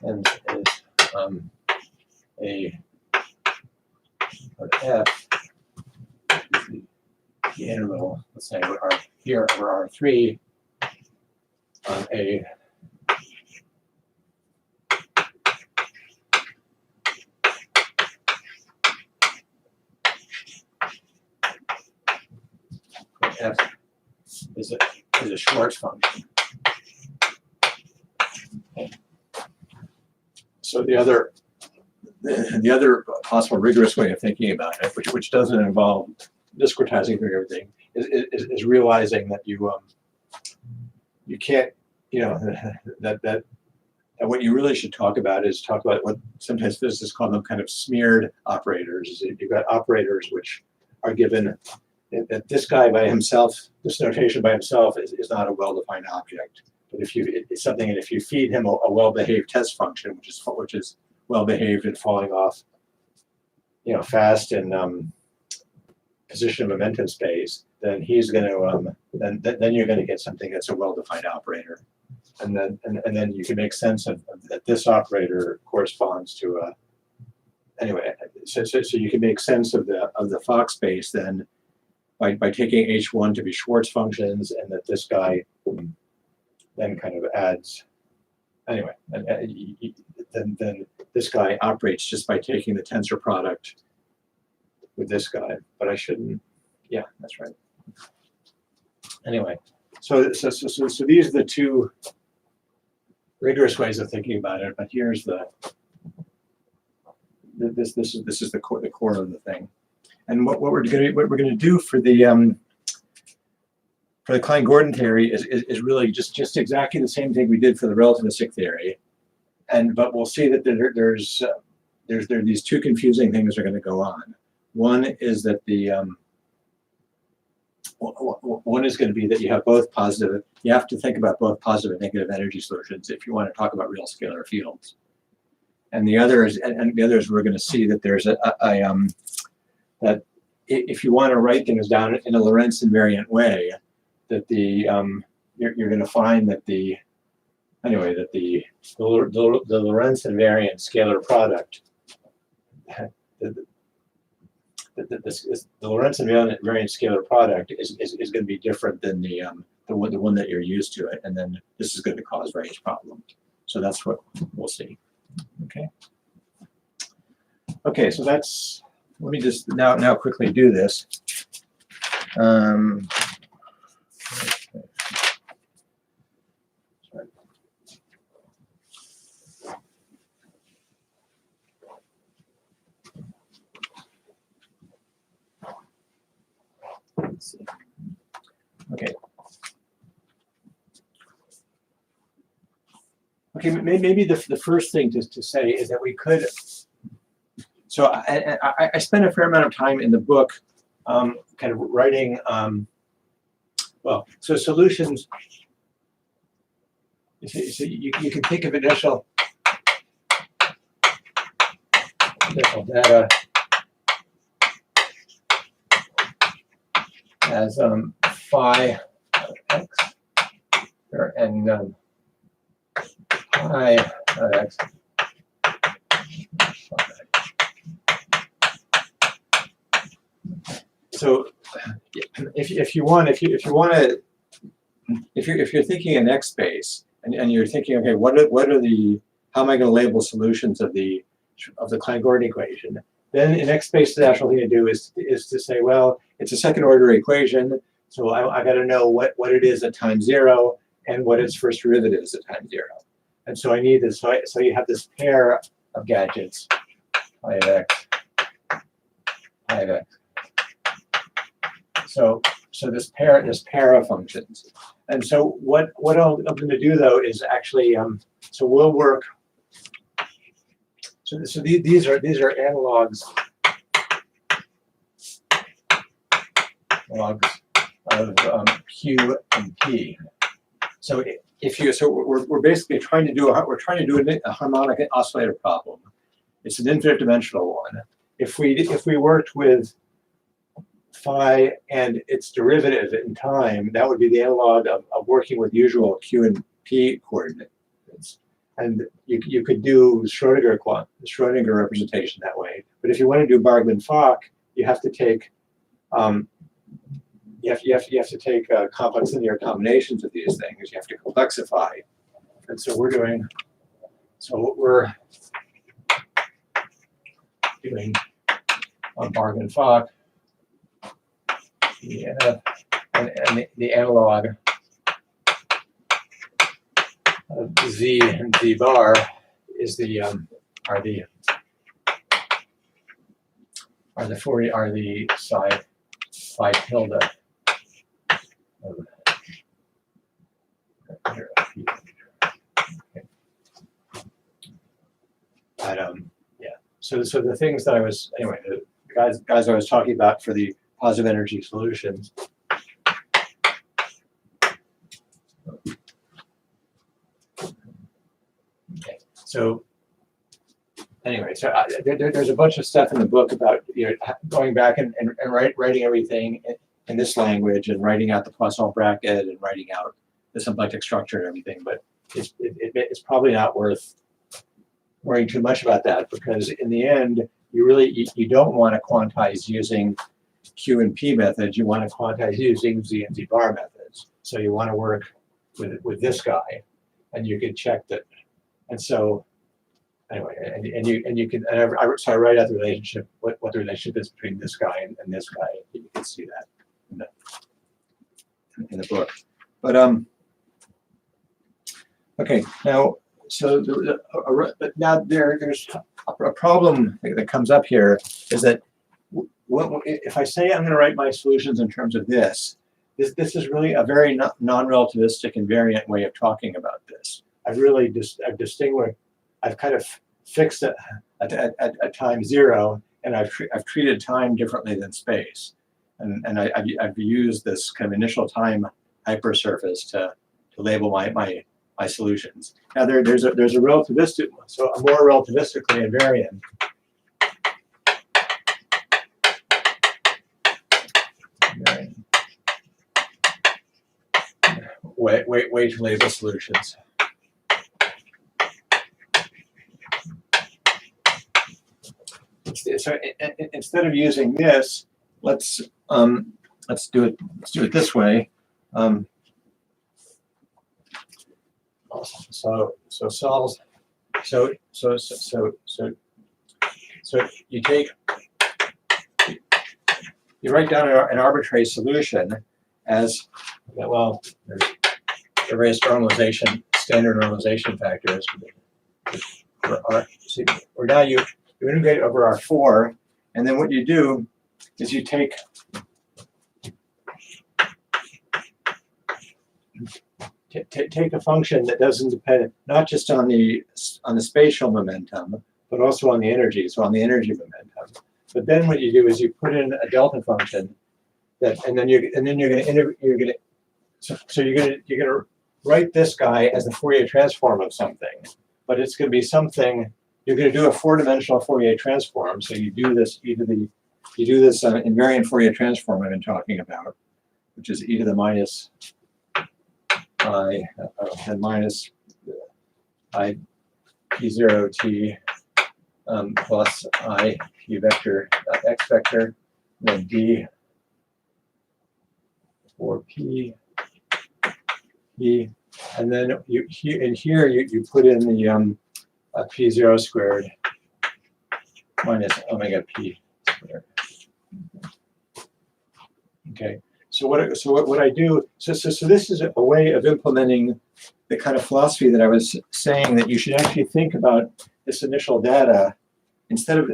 And is F is the interval, let's say here over R3 on a F is a Schwartz function. Okay. So the other possible rigorous way of thinking about it, which doesn't involve discretizing through everything, is realizing that you can't, that what you really should talk about what sometimes physicists call them kind of smeared operators. You've got operators which are given that this guy by himself, this notation by himself is not a well-defined object. But if you feed him a well-behaved test function, which is well-behaved and falling off, fast in position of momentum space, then he's going to then you're going to get something that's a well-defined operator, and then you can make sense of that this operator corresponds to anyway. So you can make sense of the Fock space then by taking H1 to be Schwartz functions, and that this guy then kind of adds, anyway, then this guy operates just by taking the tensor product with this guy. But I shouldn't, yeah, that's right. Anyway, so these are the two rigorous ways of thinking about it. But here's this is the core of the thing. And what we're going to do for the Klein-Gordon theory is really just exactly the same thing we did for the relativistic theory, but we'll see that there are these two confusing things that are going to go on. One is that one is going to be that you have both positive. You have to think about both positive and negative energy solutions if you want to talk about real scalar fields. And the other is we're going to see that there's that if you want to write things down in a Lorentz invariant way, that you're going to find that the Lorentz invariant scalar product, the Lorentz invariant scalar product is going to be different than the one that you're used to, and then this is going to cause various problems. So that's what we'll see. Okay. So that's let me just now quickly do this. Let's see. Okay. Okay, maybe the first thing to say is that we could. So I spent a fair amount of time in the book, kind of writing. Well, so solutions. So you can think of initial data as phi of x, and pi of x. So if you're thinking in X space and you're thinking, okay, what are the, how am I going to label solutions of the Klein-Gordon equation? Then in X space, the natural thing to do is to say, well, it's a second order equation, so I got to know what it is at time 0 and what its first derivative is at time 0. And so I need this. So you have this pair of gadgets, pi of x, pi of x. So this pair of functions. And so what I'm going to do though is actually so we'll work. So these are analogs of Q and P. So we're basically trying to do a harmonic oscillator problem. It's an infinite dimensional one. If we worked with phi and its derivative in time, that would be the analog of working with usual Q and P coordinates. And you could do Schrodinger representation that way. But if you want to do Bargmann-Fock, you have to take complex linear combinations of these things. You have to complexify. And so we're doing on Bargmann-Fock. Yeah, and the analog of Z and Z bar is the psi tilde of yeah. So the things that I was the guys I was talking about for the positive energy solutions. Okay, so anyway, so there's a bunch of stuff in the book about going back and writing everything in this language and writing out the Poisson bracket and writing out the symplectic structure and everything. But it's probably not worth worrying too much about that, because in the end, you don't want to quantize using Q and P methods. You want to quantize using Z and Z bar methods. So you want to work with this guy, and you can check that. And so anyway, so I write out the relationship, what the relationship is between this guy and this guy. You can see that in the book. But okay, now but now there's a problem that comes up here, is that if I say I'm going to write my solutions in terms of this is really a very non-relativistic invariant way of talking about this. I've kind of fixed it at time 0, and I've treated time differently than space, and I've used this kind of initial time hypersurface to label my solutions. Now there's a relativistic, so a more relativistically invariant. Way to label solutions. So instead of using this, let's do it this way. So you take you write down an arbitrary solution as, well, there's various standard normalization factors. Or now you integrate over R4, and then what you do is you take a function that doesn't depend not just on the spatial momentum, but also on the energy, so on the energy momentum. But then what you do is you put in a delta function and then you're gonna write this guy as the Fourier transform of something, but it's gonna be something. You're gonna do a 4-dimensional Fourier transform. So you do this invariant Fourier transform I've been talking about, which is e to the minus I and minus I p0 t plus I p vector x vector, then d for p, and then here you put in the p0 squared minus omega p squared. Okay. So what I do, so this is a way of implementing the kind of philosophy that I was saying, that you should actually think about this initial data instead of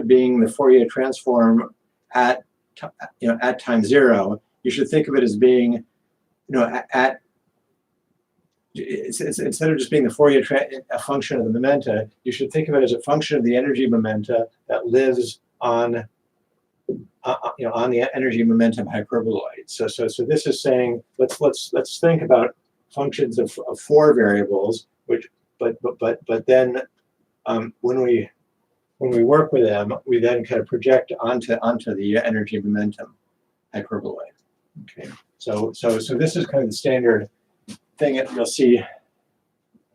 being the Fourier transform at time 0. You should think of it as being, instead of just being the Fourier a function of the momenta, you should think of it as a function of the energy momenta that lives on the energy momentum hyperboloid. So this is saying let's think about functions of 4 variables, but then when we work with them, we then kind of project onto the energy momentum hyperboloid. Okay. So this is kind of the standard thing that you'll see.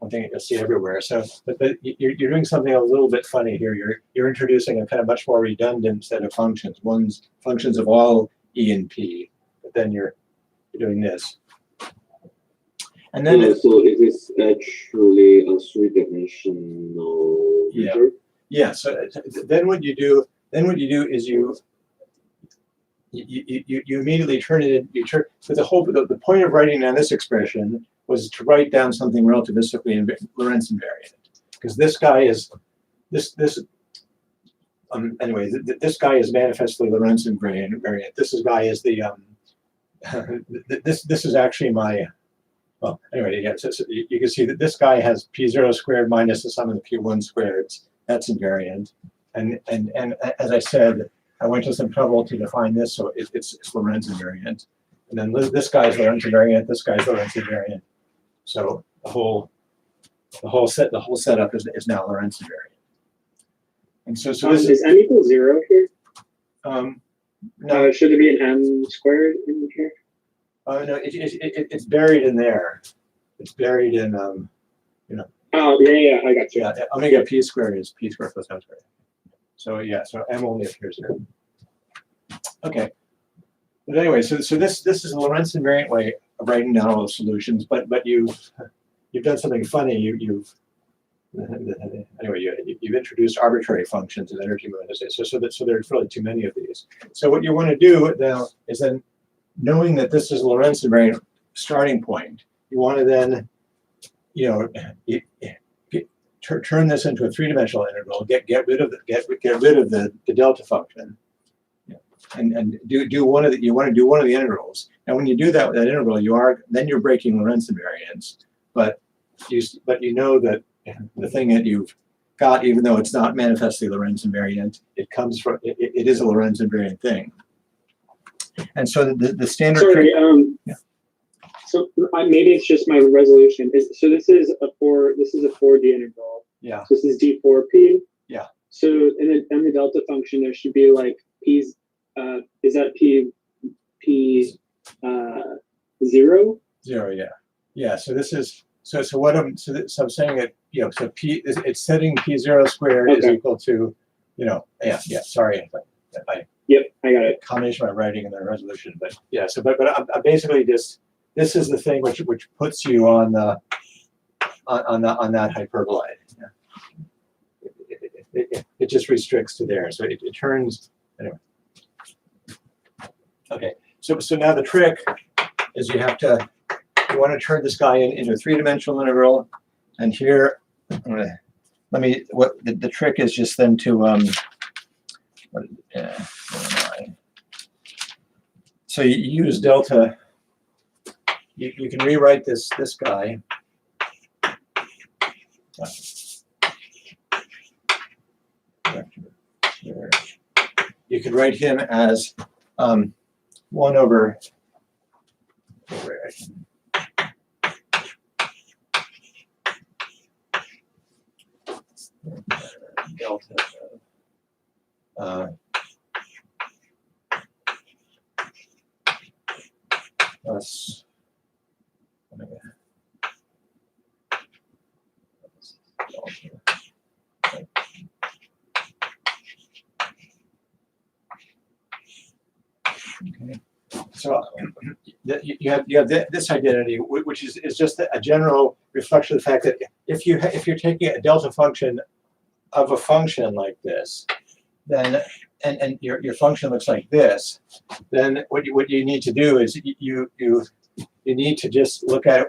One thing that you'll see everywhere. So, but you're doing something a little bit funny here. You're introducing a kind of much more redundant set of functions. One's functions of all E and P, but then you're doing this. And then so is this actually a 3-dimensional feature? Yeah. So then what you do is you immediately turn it in. So the point of writing down this expression was to write down something relativistically Lorentz invariant, because this guy is this guy is manifestly Lorentz invariant. This guy is the this is actually my, well, anyway, yeah. So you can see that this guy has p0 squared minus the sum of the p1 squareds. That's invariant, and as I said, I went to some trouble to define this, so it's Lorentz invariant. And then this guy's Lorentz invariant. This guy's Lorentz invariant. So the whole setup is now Lorentz invariant. And so this is m equals 0 here? No. Should there be an m squared in here? No, it's buried in there. It's buried in Oh yeah, I got you. Yeah, omega p squared is p squared plus m squared. So yeah, so m only appears here. Okay. But anyway, so this is a Lorentz invariant way of writing down all the solutions, but you've done something funny. You've introduced arbitrary functions of energy momenta. So there's really too many of these. So what you want to do now is then, knowing that this is a Lorentz invariant starting point, you want to then turn this into a 3-dimensional integral. Get rid of the delta function. And do one of the, you want to do one of the integrals. Now, when you do that with that integral, you're breaking Lorentz invariance, but you know that the thing that you've got, even though it's not manifestly Lorentz invariant, it comes from it is a Lorentz invariant thing. And so the standard. Sorry, so maybe it's just my resolution. So this is a 4D integral. Yeah. So this is D4P. Yeah. So in the delta function, there should be like P's. Is that P 0? 0, yeah. Yeah. So this is so I'm saying that so P is, it's setting P0 squared is equal to sorry. Yep, I got it. Combination of my writing and the resolution, but yeah. So but I'm basically just, this is the thing which puts you on that hyperboloid. Yeah. It just restricts to there, so it turns anyway. Okay, so now the trick is you want to turn this guy into a three-dimensional integral, and here, the trick is just then to, where am I? So you use delta, you can rewrite this guy. You could write him as 1 over delta plus omega delta. Okay. So you have this identity, which is just a general reflection of the fact that if you're taking a delta function of a function like this, then and your function looks like this, then what you need to do is you need to just look at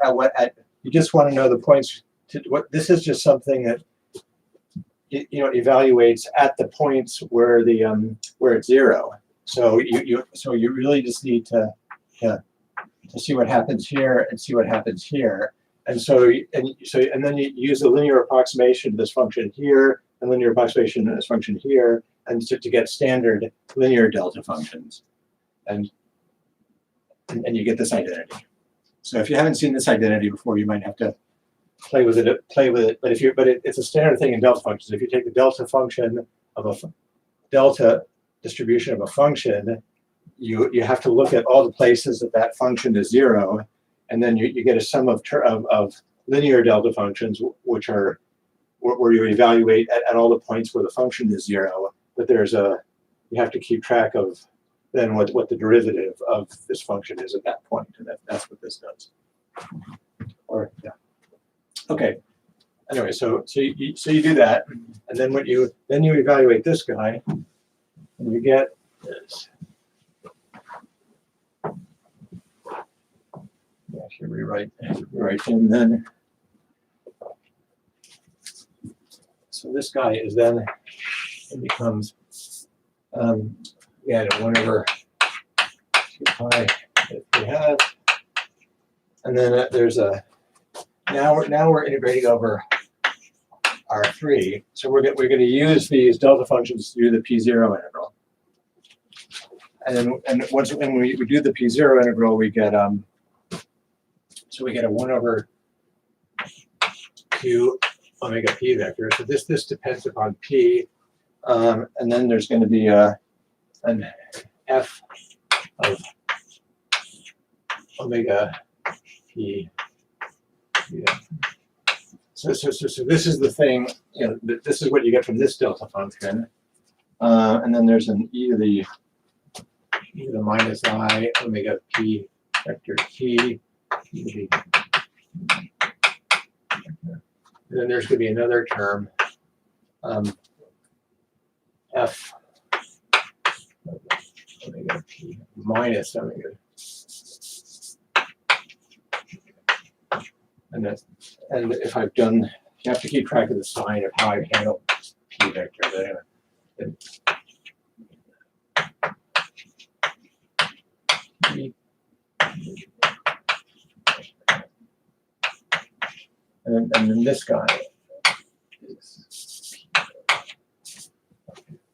you just want to know the points to what this is just something that evaluates at the points where where it's 0. So you really just need to see what happens here and see what happens here, and then you use a linear approximation to this function here and linear approximation to this function here, and to get standard linear delta functions, and you get this identity. So if you haven't seen this identity before, you might have to play with it. But it's a standard thing in delta functions. If you take the delta function of a delta distribution of a function, you have to look at all the places that function is 0, and then you get a sum of linear delta functions, which are where you evaluate at all the points where the function is 0. But you have to keep track of then what the derivative of this function is at that point, and that's what this does. Or yeah. Okay. Anyway, so you do that, and then you evaluate this guy, and you get this. Yeah, if you rewrite him, then so this guy is then it becomes 1 over 2 pi that we have, and then there's a now we're integrating over R3, so we're going to use these delta functions to do the P0 integral, and when we do the P0 integral, we get so we get a 1 over 2 omega p vector. So this depends upon p, and then there's going to be an f of omega p. Yeah. So this is the thing. This is what you get from this delta function, and then there's an e to the minus I omega p vector t. And then there's going to be another term, f omega p minus omega. And if I've done, you have to keep track of the sign of how I've handled p vector. And then this guy is,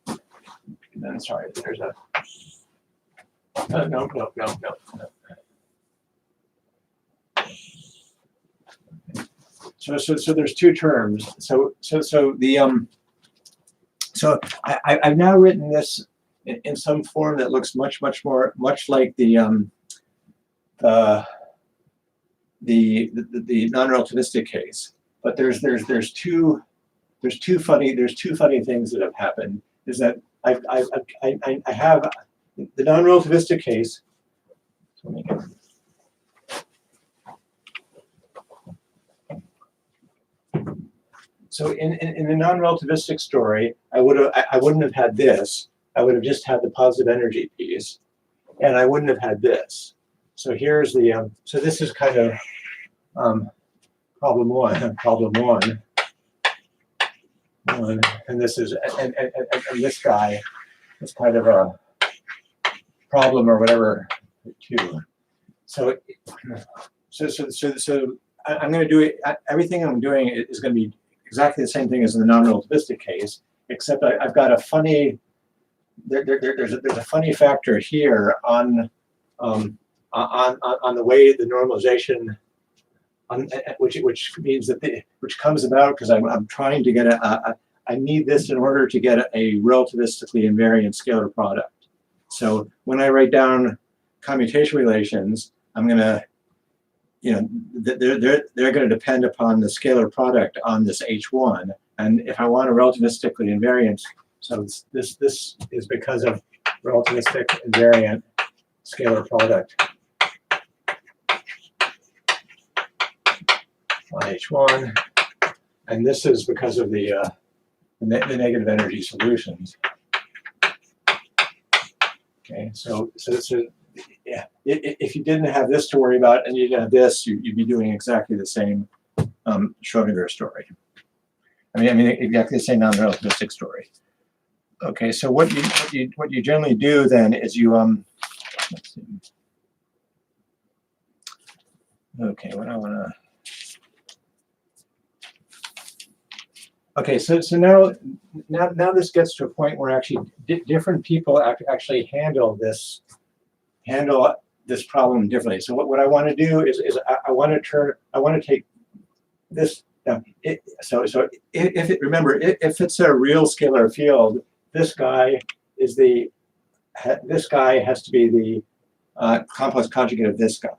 and then sorry, there's a no. So there's two terms. So I've now written this in some form that looks much like the non-relativistic case. But there's two funny things that have happened. Is that I have the non-relativistic case. So in the non-relativistic story, I wouldn't have had this. I would have just had the positive energy piece, and I wouldn't have had this. So here's the, so this is kind of problem one, and this is, and this guy is kind of a problem or whatever, too. So I'm going to do it, everything I'm doing is going to be exactly the same thing as in the non-relativistic case, except I've got a funny, there's a funny factor here on the way the normalization, which means that which comes about because I'm trying to get I need this in order to get a relativistically invariant scalar product. So when I write down commutation relations, I'm going to, they're going to depend upon the scalar product on this H1. And if I want a relativistically invariant, so this is because of relativistic invariant scalar product on H1, and this is because of the negative energy solutions. Okay, so yeah, if you didn't have this to worry about and you didn't have this, you'd be doing exactly the same Schrodinger story. I mean exactly the same non-relativistic story. Okay, so what you generally do then is you let's see. Okay, what I want to. Okay, so now this gets to a point where actually different people actually handle this problem differently. So what I want to do is I want to take this. So remember, if it's a real scalar field, this guy has to be the complex conjugate of this guy.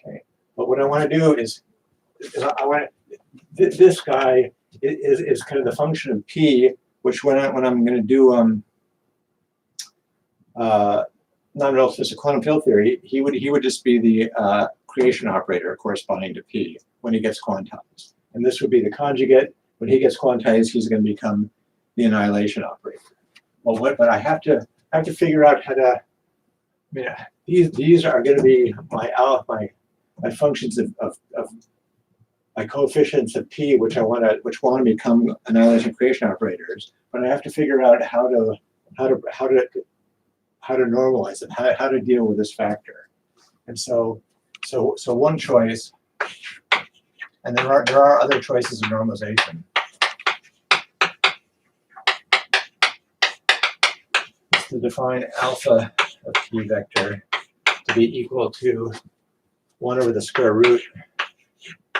Okay, but what I want to do is I want this guy is kind of the function of P, which when I'm going to do non-relativistic quantum field theory, he would just be the creation operator corresponding to P when he gets quantized, and this would be the conjugate. When he gets quantized, he's going to become the annihilation operator. Well, but I have to figure out how to. I mean, these are going to be my functions of my coefficients of P, which want to become annihilation creation operators, but I have to figure out how to normalize them, how to deal with this factor. And so one choice, and there are other choices of normalization. Is to define alpha of P vector to be equal to 1 over the square root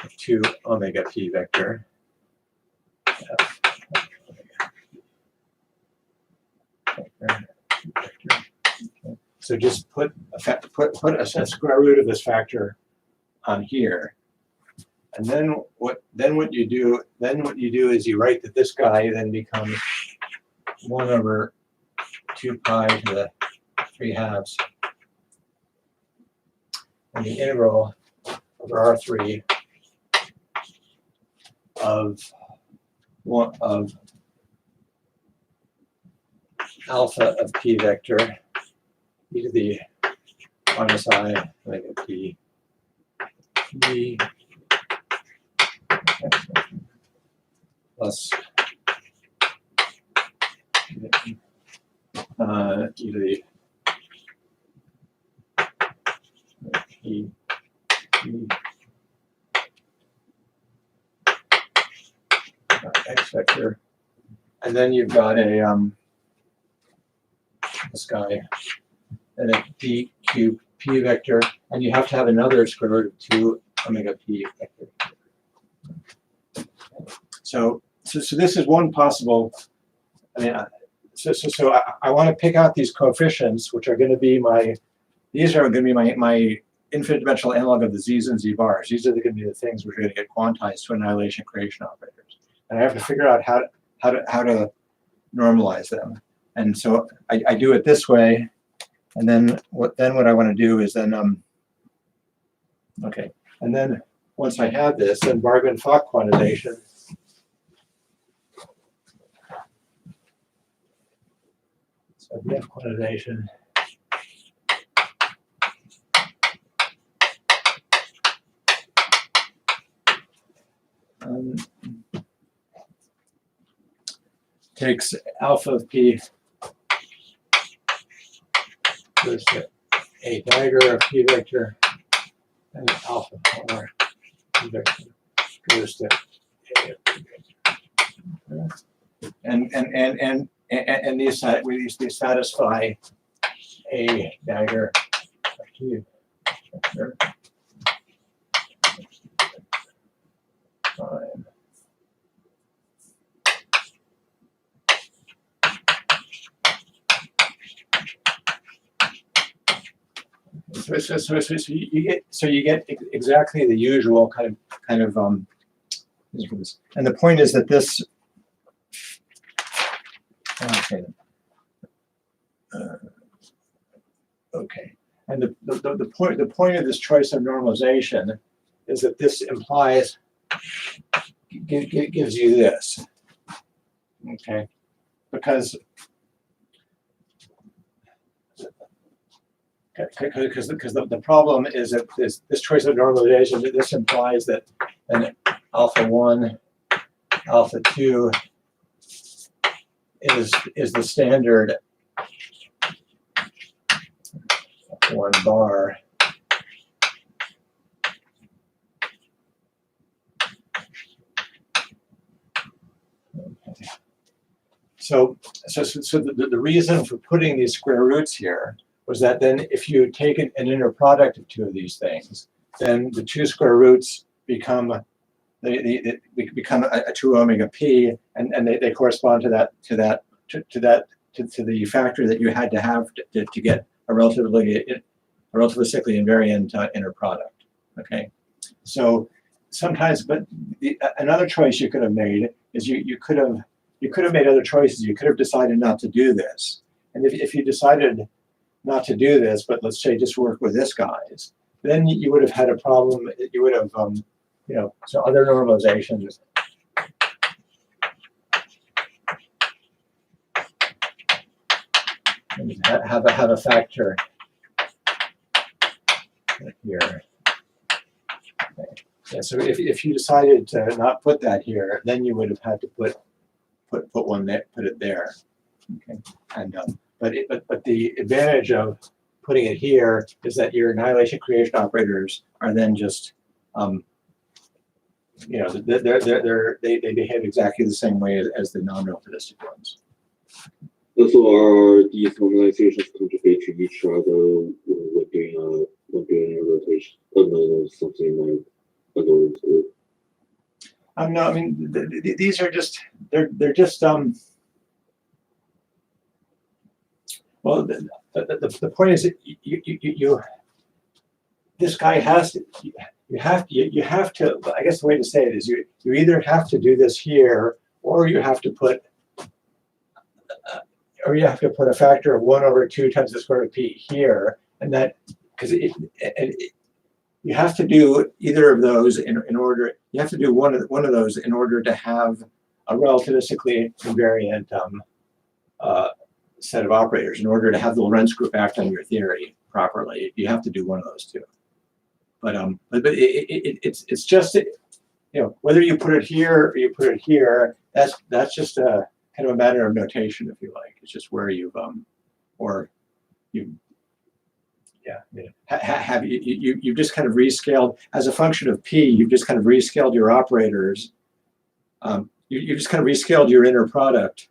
of 2 omega P vector. So just put a square root of this factor on here, and then what you do is you write that this guy then becomes 1 over 2 pi to the 3/2, and the integral over R3 of alpha of P vector e to the minus I omega P V plus e to the P V X vector, and then you've got a this guy and a P cube P vector, and you have to have another square root of 2 omega P vector. So this is one possible. I mean, so I want to pick out these coefficients, which are going to be my infinite dimensional analog of the z's and z bars. These are going to be the things which are going to get quantized to annihilation creation operators, and I have to figure out how to normalize them. And so I do it this way, and then what I want to do is then okay, and then once I have this, then Bargman-Fock quantization. So BF quantization Takes alpha of p, goes to a dagger of p vector, and alpha or p vector goes to a of p vector. And these satisfy a dagger of p vector. Fine. So you get exactly the usual kind of and the point is that this okay, and the point of this choice of normalization is that this implies gives you this, okay, because the problem is that this choice of normalization, this implies that an alpha 1, alpha 2 is the standard 1 bar. Okay. So the reason for putting these square roots here was that then if you take an inner product of two of these things, then the two square roots become they become a 2 omega p, and they correspond to the factor that you had to have to get a relativistically invariant inner product. Okay, so sometimes, but another choice you could have made is you could have made other choices. You could have decided not to do this, and if you decided not to do this, but let's say just work with this guys, then you would have had a problem. You would have, so other normalizations. Have a factor here. Okay. Yeah, so if you decided to not put that here, then you would have had to put one there, put it there. Okay, and but the advantage of putting it here is that your annihilation creation operators are then just they behave exactly the same way as the non-relativistic ones. So are these normalizations contribute to each other when doing a rotation? No, something like another group. No, I mean these are just they're just well, the point is that you this guy has to you have to, I guess the way to say it is you either have to do this here, or you have to put a factor of 1 over 2 times the square root of p here, and that because you have to do either of those in order. You have to do one of those in order to have a relativistically invariant set of operators. In order to have the Lorentz group act on your theory properly, you have to do one of those two. But it's just whether you put it here or you put it here, that's just a kind of a matter of notation, if you like. It's just where you've you've just kind of rescaled as a function of p. You've just kind of rescaled your operators. You just kind of rescaled your inner product,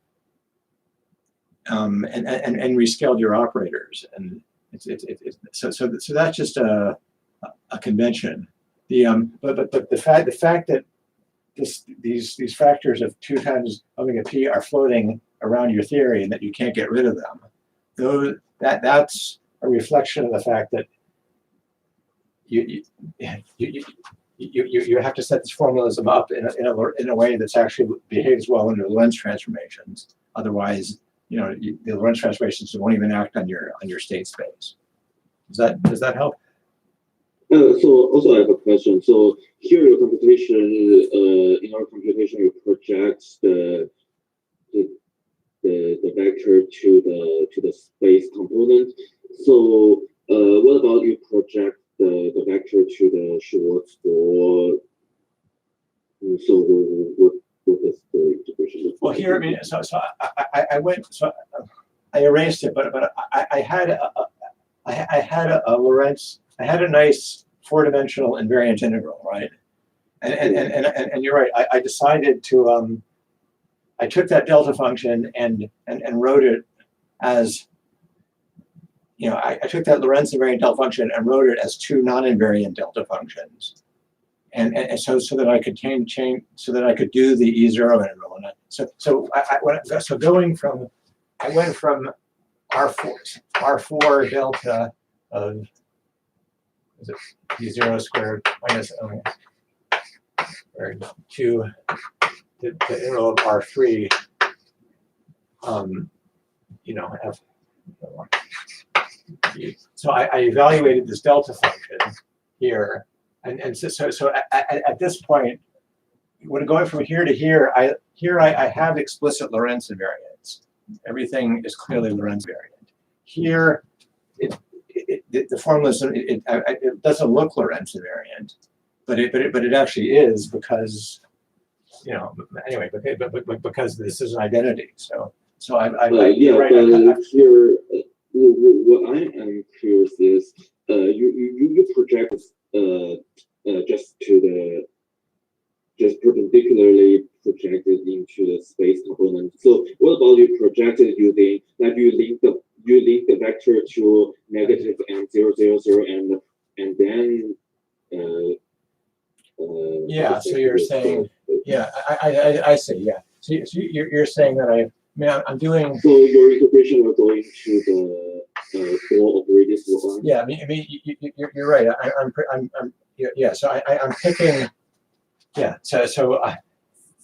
and rescaled your operators, and so that's just a convention. But the fact that these factors of 2 times omega p are floating around your theory and that you can't get rid of them, that's a reflection of the fact that you have to set this formalism up in a way that's actually behaves well under Lorentz transformations. Otherwise, the Lorentz transformations won't even act on your state space. Does that help? So also I have a question. So here your computation, in our computation, you project the vector to the space component. So what about you project the vector to the Schwartz for So what does the integration look Well, like? here, I mean, I erased it, but I had a nice four-dimensional invariant integral, right? And you're right. I decided to I took that delta function and wrote it as, I took that Lorentz invariant delta function and wrote it as two non-invariant delta functions, and so that I could change so that I could do the E0 integral. And so going from, I went from R4 delta of, is it E0 squared minus or to the integral of R3, F. So I evaluated this delta function here, and so at this point, when going from here to here, I have explicit Lorentz invariance. Everything is clearly Lorentz invariant. Here, the formalism it doesn't look Lorentz invariant, but it actually is because anyway, because this is an identity. So Yeah, right, but here, what I am curious is, you project just perpendicularly projected into the space component. So what about you projected using, like you link the vector to negative and 0, 0, 0, and then yeah. So you're saying, yeah, I see, yeah. So you're saying that I'm doing. So your integration will go into the flow of radius one. Yeah, I mean, you're right. Yeah. So I'm picking. Yeah. So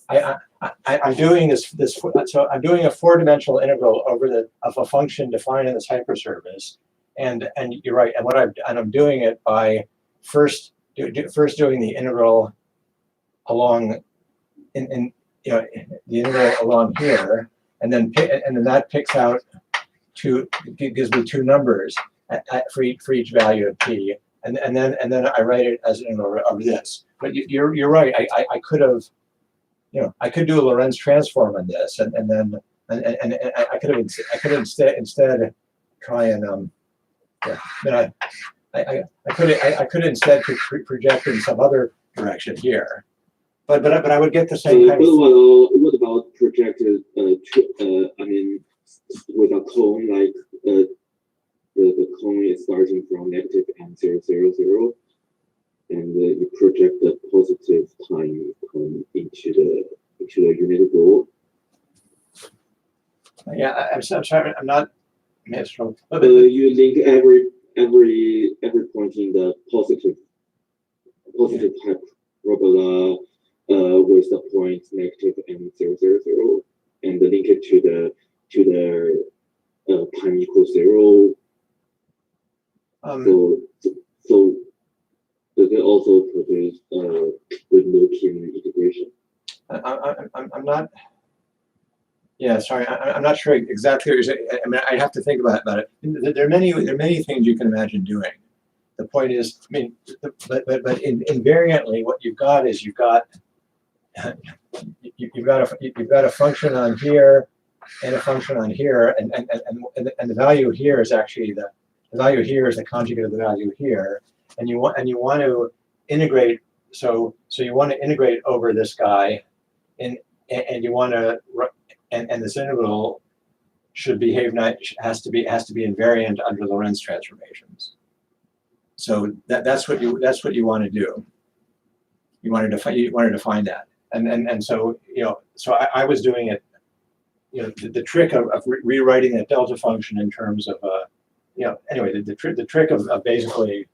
I'm doing this. So I'm doing a four-dimensional integral of a function defined in this hypersurface, and you're right. And I'm doing it by first doing the integral along the integral along here, and then that picks out gives me two numbers for each value of p, and then I write it as an integral of this. But you're right. I could have, I could do a Lorentz transform on this, and then I could have instead try and I could instead project in some other direction here, but I would get the same kind of. What about projected? I mean, with a cone, like the cone is starting from negative and 0, 0, 0, and you project the positive time cone into the unit goal. Yeah, I'm sorry. I'm not. You link every point in the positive hyperbola with the point negative and 0, 0, 0, and link it to the time equals 0. So does it also produce with no-kin integration? I'm not. Yeah, sorry, I'm not sure exactly what you're saying. I mean, I have to think about it. There are many things you can imagine doing. The point is, I mean, but invariantly, what you've got is you've got a function on here and a function on here, and the value here is actually the value here is the conjugate of the value here, and you want to integrate. So you want to integrate over this guy, and you want to. And this integral should behave has to be invariant under Lorentz transformations. So that's what you want to do. You wanted to find that, and so so I was doing it. The trick of rewriting that delta function in terms of anyway the trick of basically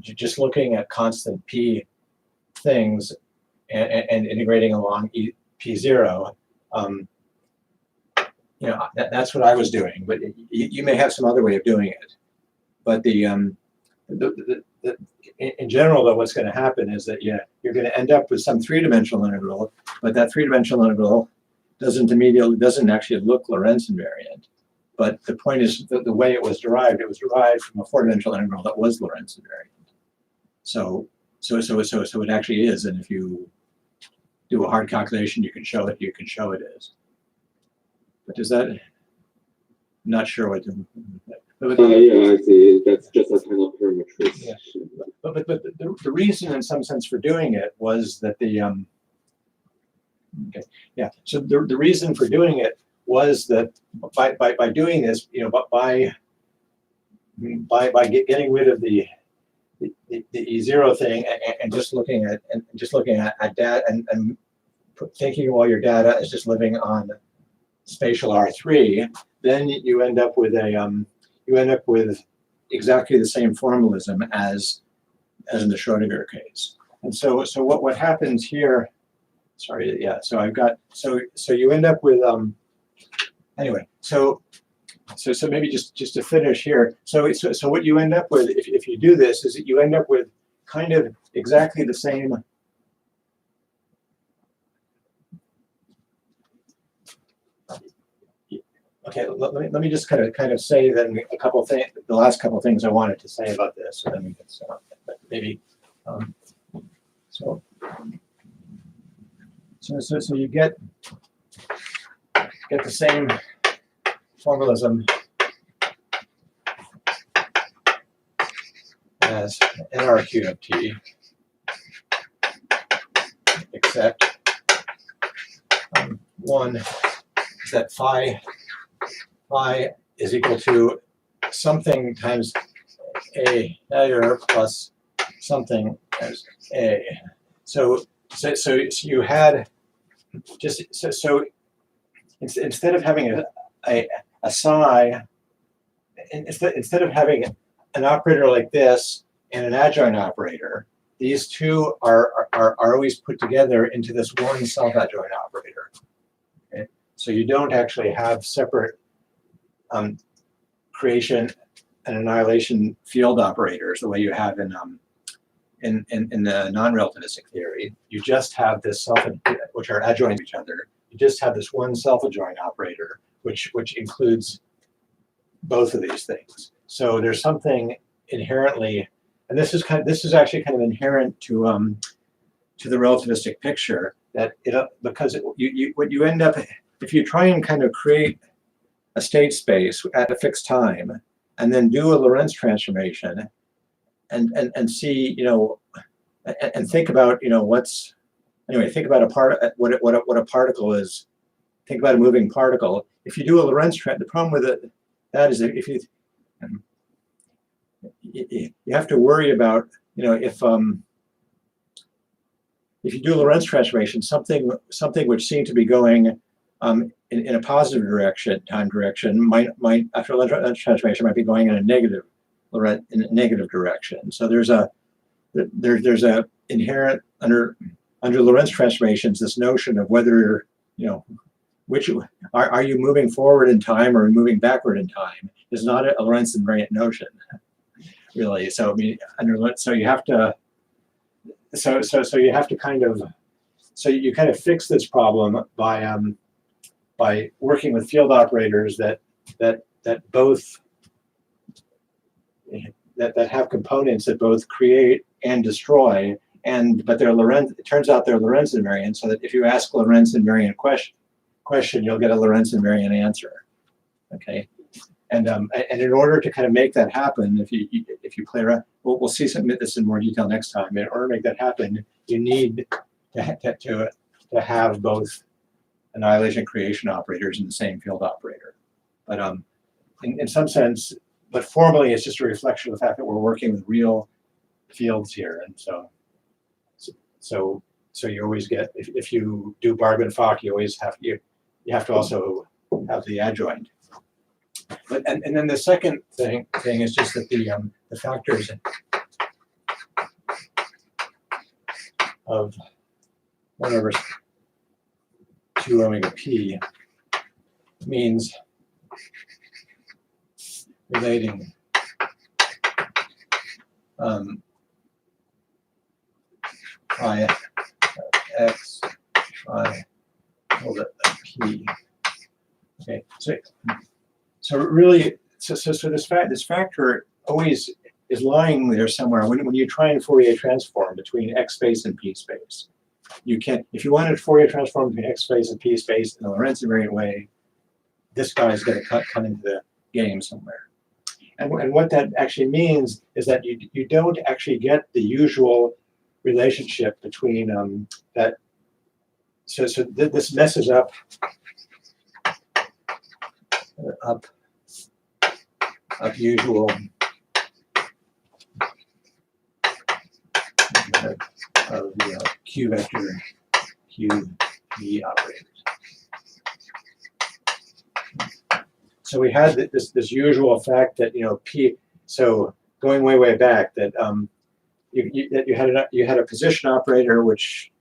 just looking at constant p things and integrating along p0. That's what I was doing, but you may have some other way of doing it. But in general, though, what's going to happen is that you're going to end up with some three-dimensional integral, but that three-dimensional integral doesn't actually look Lorentz invariant. But the point is the way it was derived from a four-dimensional integral that was Lorentz invariant. So it actually is, and if you do a hard calculation, you can show it is. But does that, I'm not sure what the, yeah, I see. That's just a kind of parametric. Yeah. But the reason in some sense for doing it was that the okay, yeah. So the reason for doing it was that by doing this, you know, by getting rid of the E0 thing and just looking at data and thinking of all your data as just living on spatial R3, then you end up with exactly the same formalism as in the Schrodinger case. And so what happens here? Sorry, yeah. So I've got so you end up with anyway. So maybe just to finish here. So what you end up with if you do this is that you end up with kind of exactly the same. Okay, let me just kind of say then a couple things, the last couple things I wanted to say about this, and then we can stop. But maybe so you get the same formalism as nr of t, except one is that phi is equal to something times a error plus something times a. So you had just so instead of having a psi, instead of having an operator like this and an adjoint operator, these two are always put together into this one self-adjoint operator. Okay? So you don't actually have separate creation and annihilation field operators the way you have in the non-relativistic theory. You just have this which are adjoint to each other. You just have this one self-adjoint operator, which includes both of these things. So there's something inherently, and this is actually kind of inherent to the relativistic picture, that because what you end up, if you try and kind of create a state space at a fixed time and then do a Lorentz transformation and see, you know, and think about, you know, think about what a particle is. Think about a moving particle. If you do a Lorentz the problem with that is that if you have to worry about, you know, if you do a Lorentz transformation, something which seemed to be going in a positive time direction might after a Lorentz transformation might be going in a negative direction. So there's a inherent under Lorentz transformations this notion of whether, you know, which are you moving forward in time or moving backward in time is not a Lorentz invariant notion, really. So I mean, so you have to kind of fix this problem by working with field operators that both that have components that both create and destroy, but they're Lorentz. It turns out they're Lorentz invariant, so that if you ask Lorentz invariant question, you'll get a Lorentz invariant answer. Okay, and in order to kind of make that happen, if you play around, we'll see this in more detail next time. In order to make that happen, you need to have both annihilation creation operators in the same field operator. But in some sense, but formally, it's just a reflection of the fact that we're working with real fields here, and so you always get, if you do Barban-Fock, you always have you have to also have the adjoint. But and then the second thing is just that the factors of 1/2 omega p means relating phi x phi over p. Okay, so really, this factor always is lying there somewhere when you try and Fourier transform between x space and p space. you can't, if you wanted Fourier transform between X space and P space in a Lorentz invariant way, this guy is going to come into the game somewhere. And what that actually means is that you don't actually get the usual relationship between that. So this messes up usual of the Q vector Q V operators. So we had this usual fact that P. So going way back, that you had a position operator which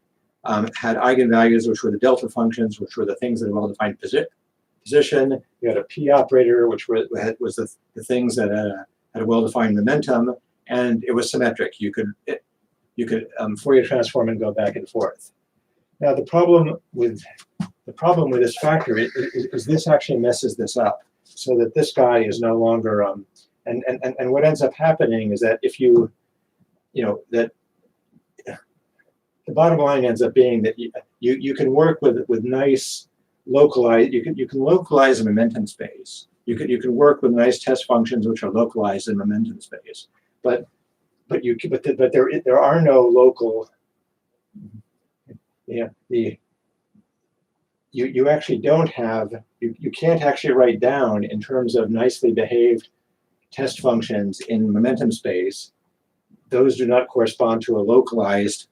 had eigenvalues, which were the delta functions, which were the things that had well-defined position. You had a P operator, which was the things that had a well-defined momentum, and it was symmetric. You could Fourier transform and go back and forth. Now the problem with this factor is this actually messes this up, so that this guy is no longer and what ends up happening is that if you that the bottom line ends up being that you can work with nice localized, you can localize a momentum space. You can work with nice test functions which are localized in momentum space, but there are no local. You actually don't have, you can't actually write down in terms of nicely behaved test functions in momentum space. Those do not correspond to a localized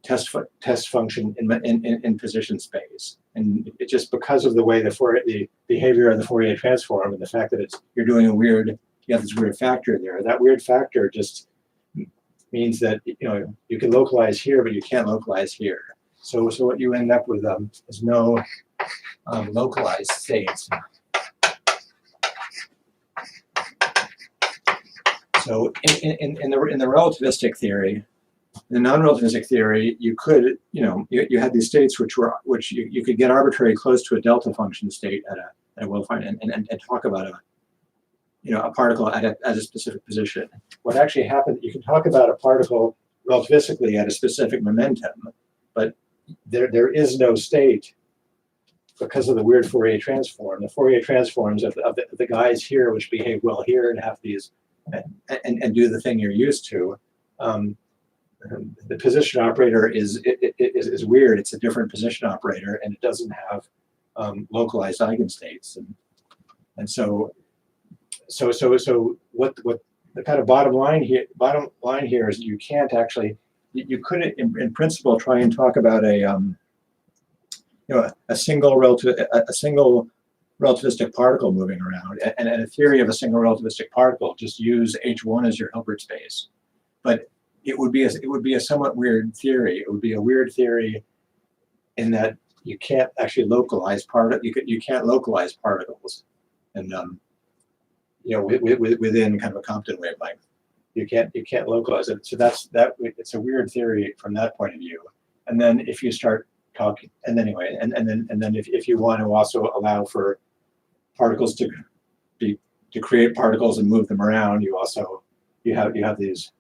test function in position space, and it's just because of the way the behavior of the Fourier transform and the fact that you're doing you have this weird factor there. That weird factor just means that you can localize here, but you can't localize here. So what you end up with is no localized states. So in the relativistic theory, in the non-relativistic theory, you could you had these states which you could get arbitrarily close to a delta function state at a well-defined and talk about a particle at a specific position. What actually happened? You can talk about a particle relativistically at a specific momentum, but there is no state because of the weird Fourier transform. The Fourier transforms of the guys here, which behave well here and have these and do the thing you're used to. The position operator is weird. It's a different position operator, and it doesn't have localized eigenstates, and so what the kind of bottom line here is you can't actually, you couldn't in principle try and talk about a single relativistic particle moving around, and a theory of a single relativistic particle. Just use H1 as your Hilbert space, but it would be a somewhat weird theory. It would be a weird theory in that you can't actually localize you can't localize particles, and within kind of a Compton wavelength, you can't localize it. So it's a weird theory from that point of view. And then if you start talking, and anyway, and then if you want to also allow for particles to create particles and move them around, you have these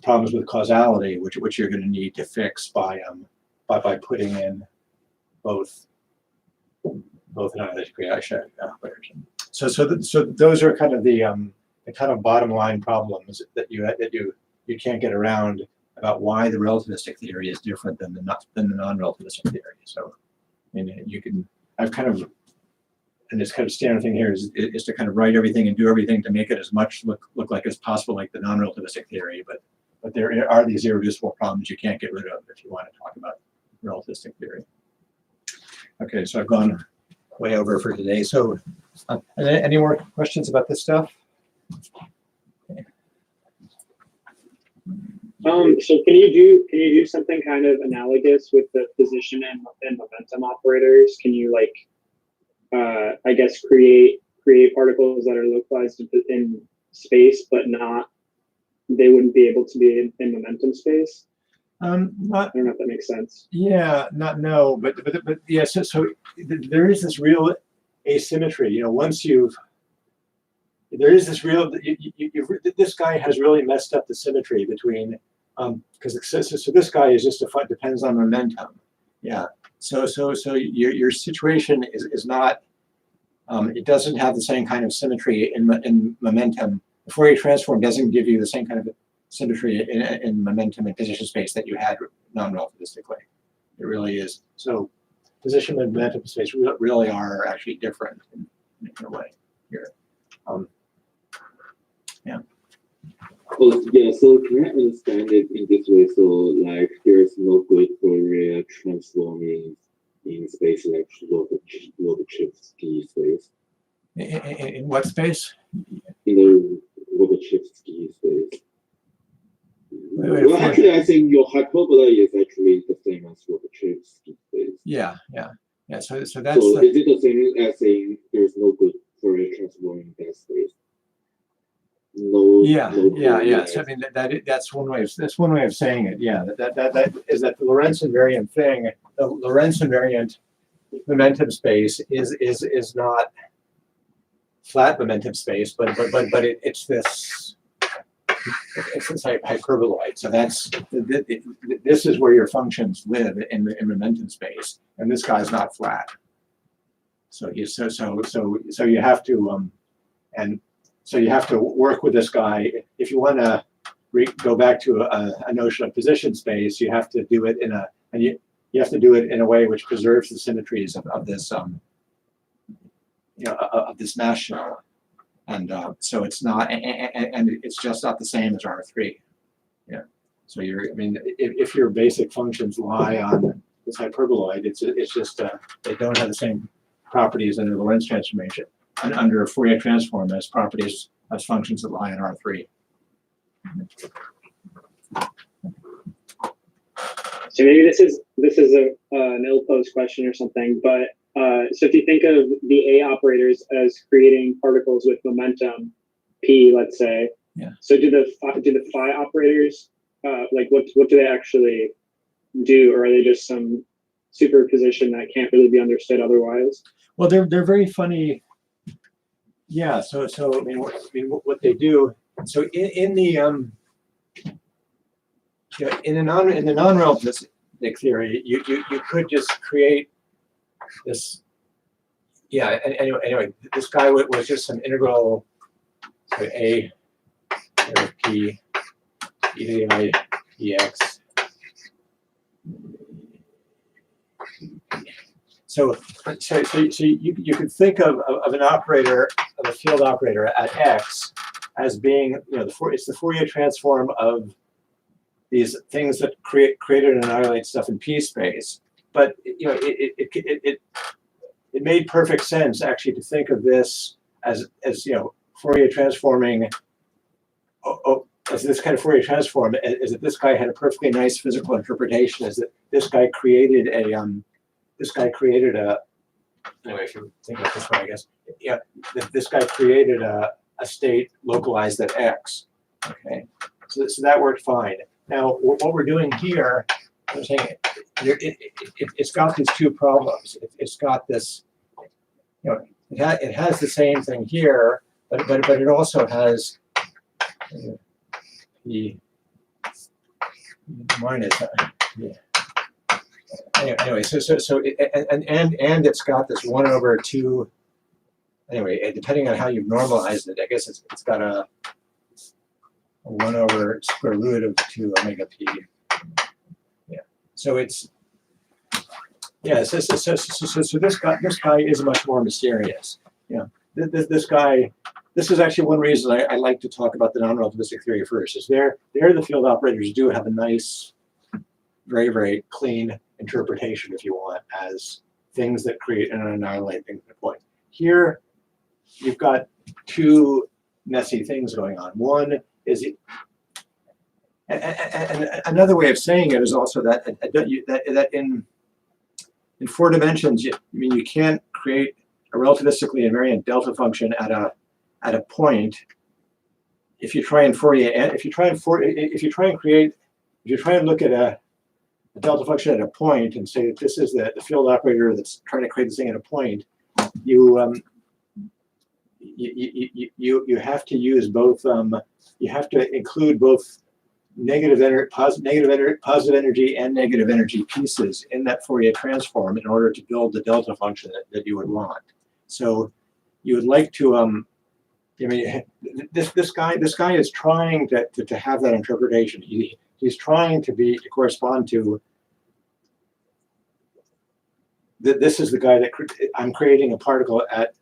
problems with causality, which you're going to need to fix by putting in both analytic reaction operators. So those are kind of the kind of bottom line problems that you can't get around about why the relativistic theory is different than the non-relativistic theory. So I mean, and this kind of standard thing here is to kind of write everything and do everything to make it as much look like as possible like the non-relativistic theory, but there are these irreducible problems you can't get rid of if you want to talk about relativistic theory. Okay, so I've gone way over for today. So any more questions about this stuff? So can you do something kind of analogous with the position and momentum operators? Can you I guess create particles that are localized in space, but they wouldn't be able to be in momentum space? I don't know if that makes sense. Yeah, but yeah. So there is this real asymmetry. There is this real. This guy has really messed up the symmetry between because so this guy is just depends on momentum. Yeah. So your situation is not. It doesn't have the same kind of symmetry in momentum. The Fourier transform doesn't give you the same kind of symmetry in momentum and position space that you had non-relativistically. It really is. So position and momentum space really are actually different in a way here. Yeah. Oh, yeah, so can I understand it in this way? So, like, there's no good Fourier transform in space like Relativistic space. In what space? In the Relativistic space. Wait, Well, actually, I think your hyperbola is actually the same as Relativistic space. Yeah. So that's So is it the same as saying there's no good Fourier transform in that space? No. Yeah. Fourier. So I mean that's one way of saying it. Yeah. That is that the Lorentz invariant thing. The Lorentz invariant momentum space is not flat momentum space, but it's this hyperboloid. So this is where your functions live in momentum space, and this guy's not flat. So you have to So you have to work with this guy. If you want to go back to a notion of position space, you have to do it you have to do it in a way which preserves the symmetries of this of this mass shell, and so it's not, and it's just not the same as R3. Yeah. So if your basic functions lie on this hyperboloid, it's just they don't have the same properties under the Lorentz transformation. And under a Fourier transform as properties as functions that lie in R3. So maybe this is an ill-posed question or something, but so if you think of the A operators as creating particles with momentum p, let's say, yeah. So do the phi operators like what do they actually do, or are they just some superposition that can't really be understood otherwise? Well, they're very funny. Yeah. So what they do. So in the in the non-relativistic theory, you could just create this. Yeah. Anyway, this guy was just some integral. So A P e to the I dx. So you could think of an operator, of a field operator at X as being, it's the Fourier transform of these things that created and annihilate stuff in P space. But it made perfect sense actually to think of this as Fourier transforming. As this kind of Fourier transform, is that this guy had a perfectly nice physical interpretation. Is that this guy created a anyway, if you think of it this way, I guess, this guy created a state localized at X. Okay, so that worked fine. Now, what we're doing here, I'm saying it's got these two problems. It's got this, it has the same thing here, but it also has the minus. Yeah. Anyway, so and it's got this 1/2. Anyway, depending on how you've normalized it, I guess it's got a 1/√2 omega p. Yeah. So it's So this guy is much more mysterious. This guy. This is actually one reason I like to talk about the non-relativistic theory first. Is there the field operators do have a nice, very, very clean interpretation, if you want, as things that create and annihilate things at a point. Here, you've got two messy things going on. One is, and another way of saying it is also that in 4 dimensions, you can't create a relativistically invariant delta function at a point. If you try and look at a delta function at a point and say that this is the field operator that's trying to create this thing at a point, you have to use both. You have to include both positive energy and negative energy pieces in that Fourier transform in order to build the delta function that you would want. So you would like to, I mean, this guy is trying to have that interpretation. He's trying to correspond to. This is the guy that I'm creating a particle at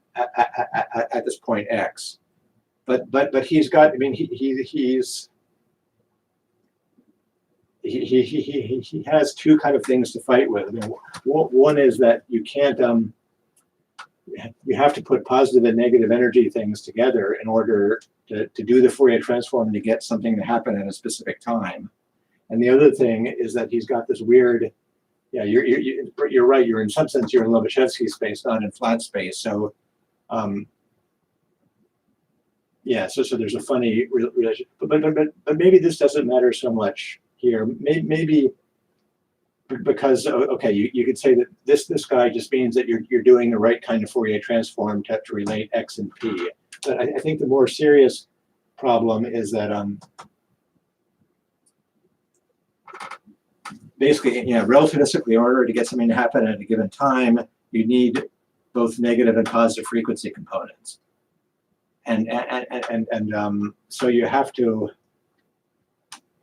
this point X, but he's got. I mean, he has two kind of things to fight with. I mean, one is that you can't. You have to put positive and negative energy things together in order to do the Fourier transform and to get something to happen at a specific time. And the other thing is that he's got this weird. Yeah, you're right. You're in some sense you're in Lobachevsky space, not in flat space. So, yeah. So there's a funny relation, but maybe this doesn't matter so much here. Maybe because okay, you could say that this guy just means that you're doing the right kind of Fourier transform to relate X and P. But I think the more serious problem is that basically, relativistically, in order to get something to happen at a given time, you need both negative and positive frequency components, and so you have to.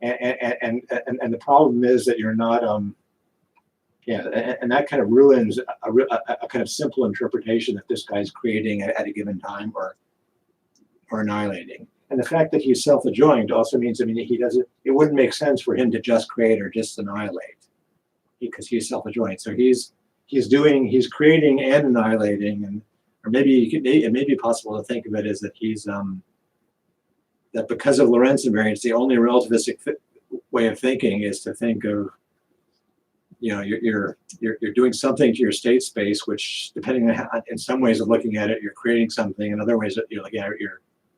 And the problem is that you're not. And that kind of ruins a kind of simple interpretation that this guy's creating at a given time or annihilating. And the fact that he's self-adjoint also means, I mean, it wouldn't make sense for him to just create or just annihilate because he's self-adjoint. So he's creating and annihilating, and or maybe it may be possible to think of it as that he's that because of Lorentz invariance, the only relativistic way of thinking is to think of you're doing something to your state space, which depending on how, in some ways of looking at it, you're creating something, in other ways that you're looking at it,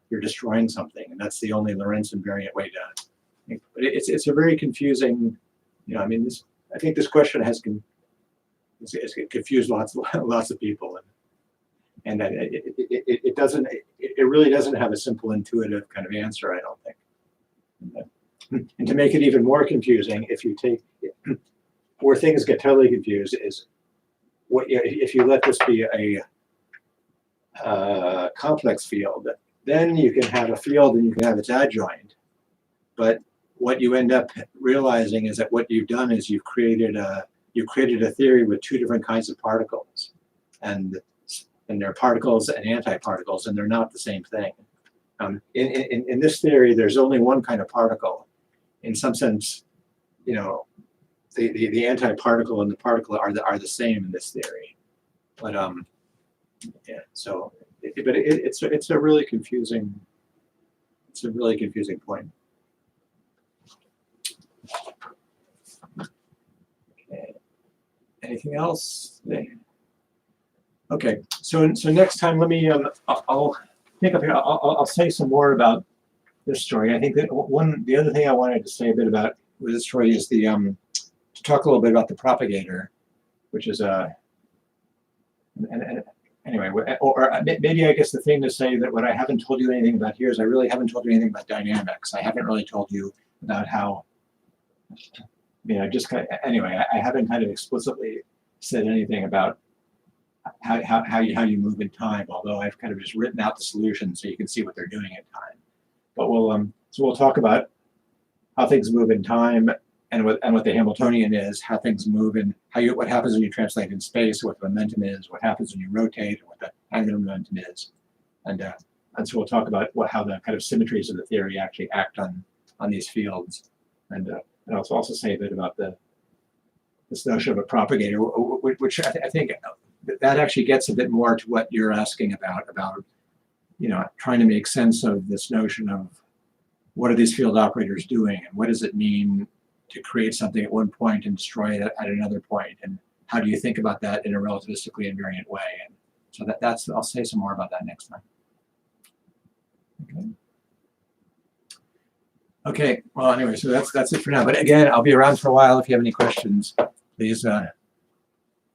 you're destroying something, and that's the only Lorentz invariant way to think. But it's a very confusing, I mean, I think this question has it's confused lots of people, and that it really doesn't have a simple intuitive kind of answer, I don't think. And to make it even more confusing, if you take where things get totally confused is if you let this be a complex field, then you can have a field and you can have its adjoint. But what you end up realizing is that what you've done is you've created a theory with two different kinds of particles, and they're particles and antiparticles, and they're not the same thing. In this theory, there's only one kind of particle. In some sense, the antiparticle and the particle are the same in this theory. But yeah. So, but it's a really confusing. It's a really confusing point. Okay. Anything else? Okay. So next time, let me I'll pick up here. I'll say some more about this story. I think that the other thing I wanted to say a bit about with this story is to talk a little bit about the propagator, which is anyway, or maybe I guess the thing to say that what I haven't told you anything about here is I really haven't told you anything about dynamics. I haven't really told you about how, anyway, I haven't kind of explicitly said anything about how you move in time, although I've kind of just written out the solution so you can see what they're doing in time. But we'll talk about how things move in time and what the Hamiltonian is, how things move, and what happens when you translate in space, what the momentum is, what happens when you rotate, what the angular momentum is, and so we'll talk about how the kind of symmetries of the theory actually act on these fields, and I'll also say a bit about this notion of a propagator, which I think that actually gets a bit more to what you're asking about trying to make sense of this notion of what are these field operators doing, and what does it mean to create something at one point and destroy it at another point, and how do you think about that in a relativistically invariant way? And so that's I'll say some more about that next time. Okay. Well, anyway, so that's it for now. But again, I'll be around for a while. If you have any questions, please